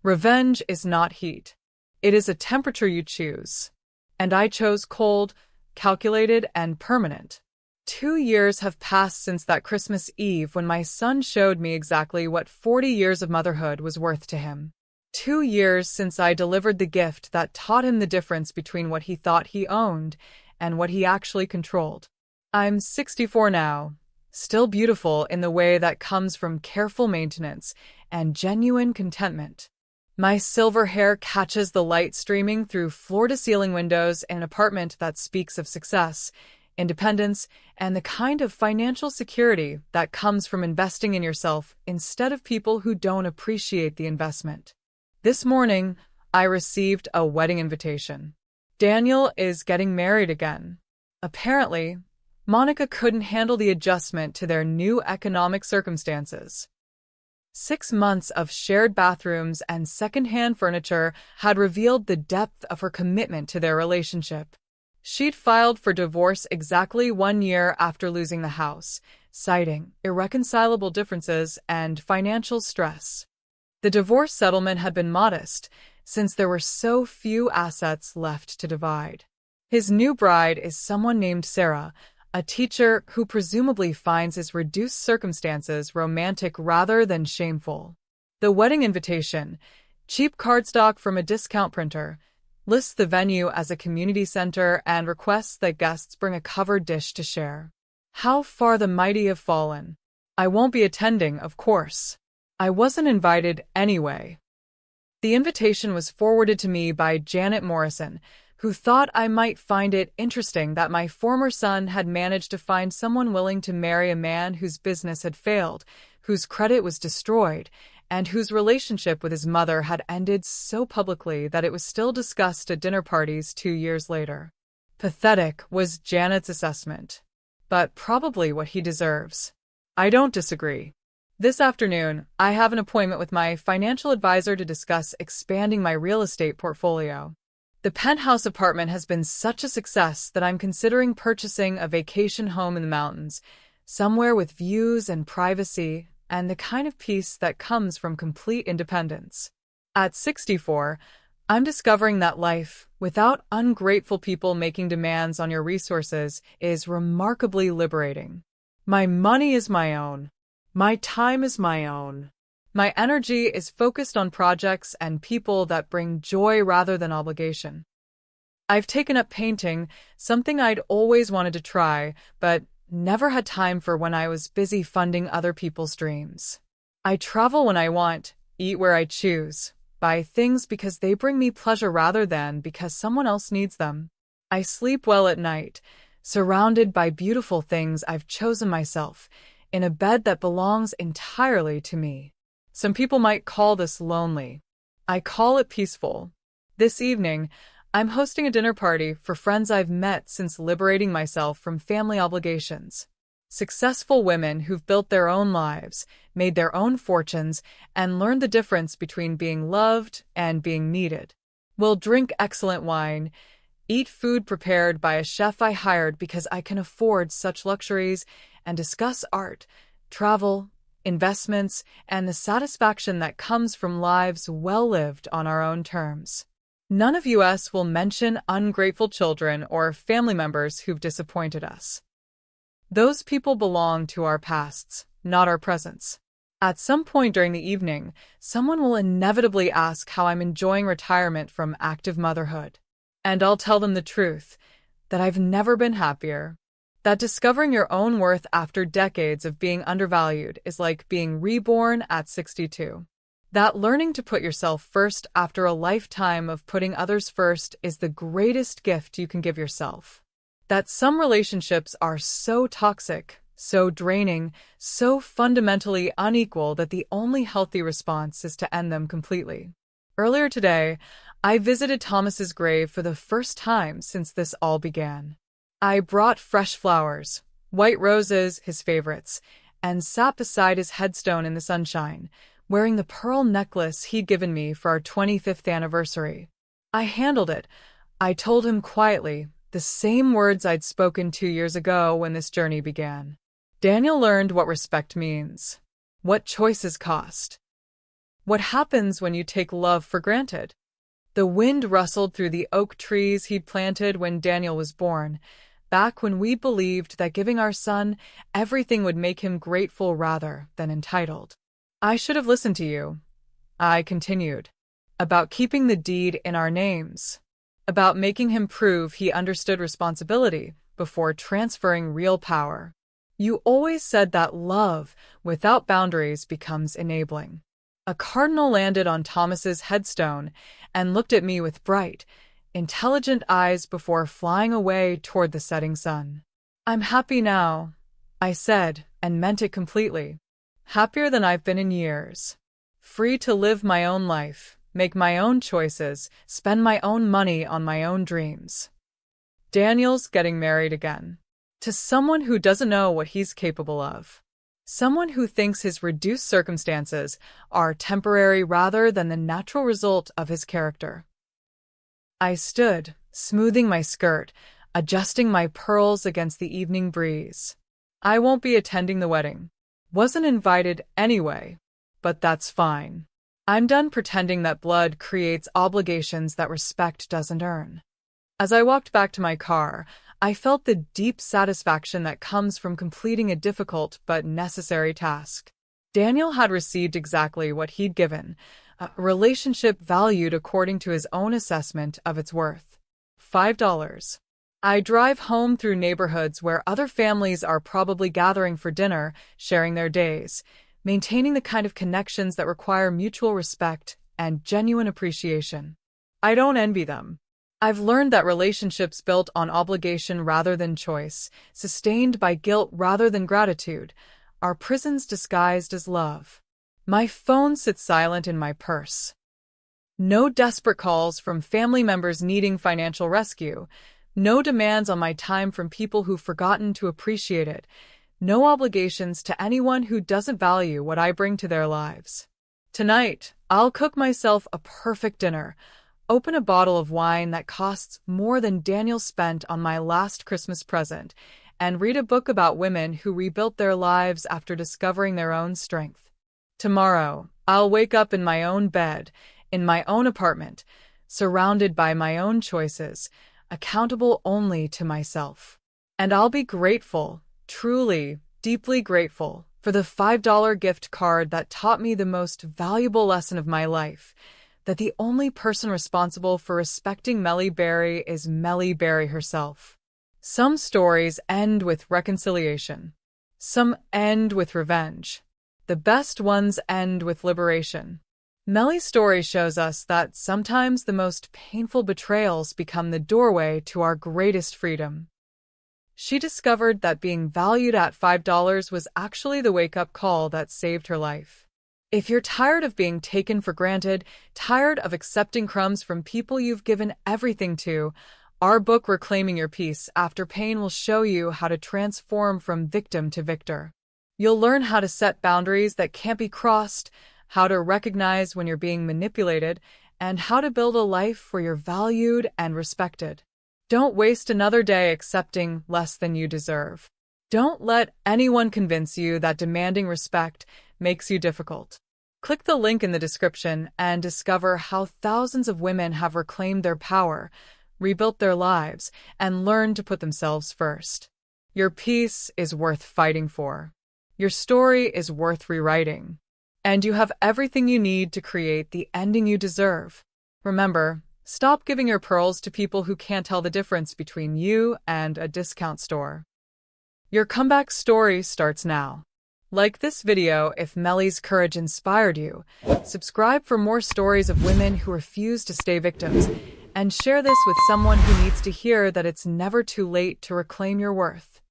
Revenge is not heat. It is a temperature you choose. And I chose cold, calculated, and permanent. 2 years have passed since that Christmas Eve when my son showed me exactly what 40 years of motherhood was worth to him. 2 years since I delivered the gift that taught him the difference between what he thought he owned and what he actually controlled. I'm 64 now, still beautiful in the way that comes from careful maintenance and genuine contentment. My silver hair catches the light streaming through floor-to-ceiling windows in an apartment that speaks of success, independence, and the kind of financial security that comes from investing in yourself instead of people who don't appreciate the investment. This morning, I received a wedding invitation. Daniel is getting married again. Apparently, Monica couldn't handle the adjustment to their new economic circumstances. 6 months of shared bathrooms and second-hand furniture had revealed the depth of her commitment to their relationship. She'd filed for divorce exactly 1 year after losing the house, citing irreconcilable differences and financial stress. The divorce settlement had been modest, since there were so few assets left to divide. His new bride is someone named Sarah, a teacher who presumably finds his reduced circumstances romantic rather than shameful. The wedding invitation, cheap cardstock from a discount printer, lists the venue as a community center and requests that guests bring a covered dish to share. How far the mighty have fallen. I won't be attending, of course. I wasn't invited anyway. The invitation was forwarded to me by Janet Morrison, who thought I might find it interesting that my former son had managed to find someone willing to marry a man whose business had failed, whose credit was destroyed, and whose relationship with his mother had ended so publicly that it was still discussed at dinner parties 2 years later. Pathetic was Janet's assessment, but probably what he deserves. I don't disagree. This afternoon, I have an appointment with my financial advisor to discuss expanding my real estate portfolio. The penthouse apartment has been such a success that I'm considering purchasing a vacation home in the mountains, somewhere with views and privacy and the kind of peace that comes from complete independence. At 64, I'm discovering that life, without ungrateful people making demands on your resources, is remarkably liberating. My money is my own. My time is my own. My energy is focused on projects and people that bring joy rather than obligation. I've taken up painting, something I'd always wanted to try, but never had time for when I was busy funding other people's dreams. I travel when I want, eat where I choose, buy things because they bring me pleasure rather than because someone else needs them. I sleep well at night, surrounded by beautiful things I've chosen myself, in a bed that belongs entirely to me. Some people might call this lonely. I call it peaceful. This evening, I'm hosting a dinner party for friends I've met since liberating myself from family obligations. Successful women who've built their own lives, made their own fortunes, and learned the difference between being loved and being needed. We'll drink excellent wine, eat food prepared by a chef I hired because I can afford such luxuries, and discuss art, travel, investments, and the satisfaction that comes from lives well lived on our own terms. None of us will mention ungrateful children or family members who've disappointed us. Those people belong to our pasts, not our presents. At some point during the evening, someone will inevitably ask how I'm enjoying retirement from active motherhood. And I'll tell them the truth, that I've never been happier. That discovering your own worth after decades of being undervalued is like being reborn at 62. That learning to put yourself first after a lifetime of putting others first is the greatest gift you can give yourself. That some relationships are so toxic, so draining, so fundamentally unequal that the only healthy response is to end them completely. Earlier today, I visited Thomas's grave for the first time since this all began. I brought fresh flowers, white roses, his favorites, and sat beside his headstone in the sunshine, wearing the pearl necklace he'd given me for our 25th anniversary. I handled it. I told him quietly, the same words I'd spoken 2 years ago when this journey began. Daniel learned what respect means, what choices cost, what happens when you take love for granted. The wind rustled through the oak trees he'd planted when Daniel was born, back when we believed that giving our son everything would make him grateful rather than entitled. I should have listened to you, I continued, about keeping the deed in our names, about making him prove he understood responsibility before transferring real power. You always said that love without boundaries becomes enabling. A cardinal landed on Thomas's headstone and looked at me with bright, intelligent eyes before flying away toward the setting sun. I'm happy now, I said, and meant it completely. Happier than I've been in years. Free to live my own life, make my own choices, spend my own money on my own dreams. Daniel's getting married again. To someone who doesn't know what he's capable of. Someone who thinks his reduced circumstances are temporary rather than the natural result of his character. I stood, smoothing my skirt, adjusting my pearls against the evening breeze. I won't be attending the wedding. Wasn't invited anyway, but that's fine. I'm done pretending that blood creates obligations that respect doesn't earn. As I walked back to my car, I felt the deep satisfaction that comes from completing a difficult but necessary task. Daniel had received exactly what he'd given, a relationship valued according to his own assessment of its worth. $5. I drive home through neighborhoods where other families are probably gathering for dinner, sharing their days, maintaining the kind of connections that require mutual respect and genuine appreciation. I don't envy them. I've learned that relationships built on obligation rather than choice, sustained by guilt rather than gratitude, are prisons disguised as love. My phone sits silent in my purse. No desperate calls from family members needing financial rescue. No demands on my time from people who've forgotten to appreciate it. No obligations to anyone who doesn't value what I bring to their lives. Tonight, I'll cook myself a perfect dinner, open a bottle of wine that costs more than Daniel spent on my last Christmas present, and read a book about women who rebuilt their lives after discovering their own strength. Tomorrow, I'll wake up in my own bed, in my own apartment, surrounded by my own choices, accountable only to myself. And I'll be grateful, truly, deeply grateful, for the $5 gift card that taught me the most valuable lesson of my life, that the only person responsible for respecting Melly Berry is Melly Berry herself. Some stories end with reconciliation. Some end with revenge. The best ones end with liberation. Melly's story shows us that sometimes the most painful betrayals become the doorway to our greatest freedom. She discovered that being valued at $5 was actually the wake-up call that saved her life. If you're tired of being taken for granted, tired of accepting crumbs from people you've given everything to, our book Reclaiming Your Peace After Pain will show you how to transform from victim to victor. You'll learn how to set boundaries that can't be crossed, how to recognize when you're being manipulated, and how to build a life where you're valued and respected. Don't waste another day accepting less than you deserve. Don't let anyone convince you that demanding respect makes you difficult. Click the link in the description and discover how thousands of women have reclaimed their power, rebuilt their lives, and learned to put themselves first. Your peace is worth fighting for. Your story is worth rewriting. And you have everything you need to create the ending you deserve. Remember, stop giving your pearls to people who can't tell the difference between you and a discount store. Your comeback story starts now. Like this video if Melly's courage inspired you. Subscribe for more stories of women who refuse to stay victims. And share this with someone who needs to hear that it's never too late to reclaim your worth.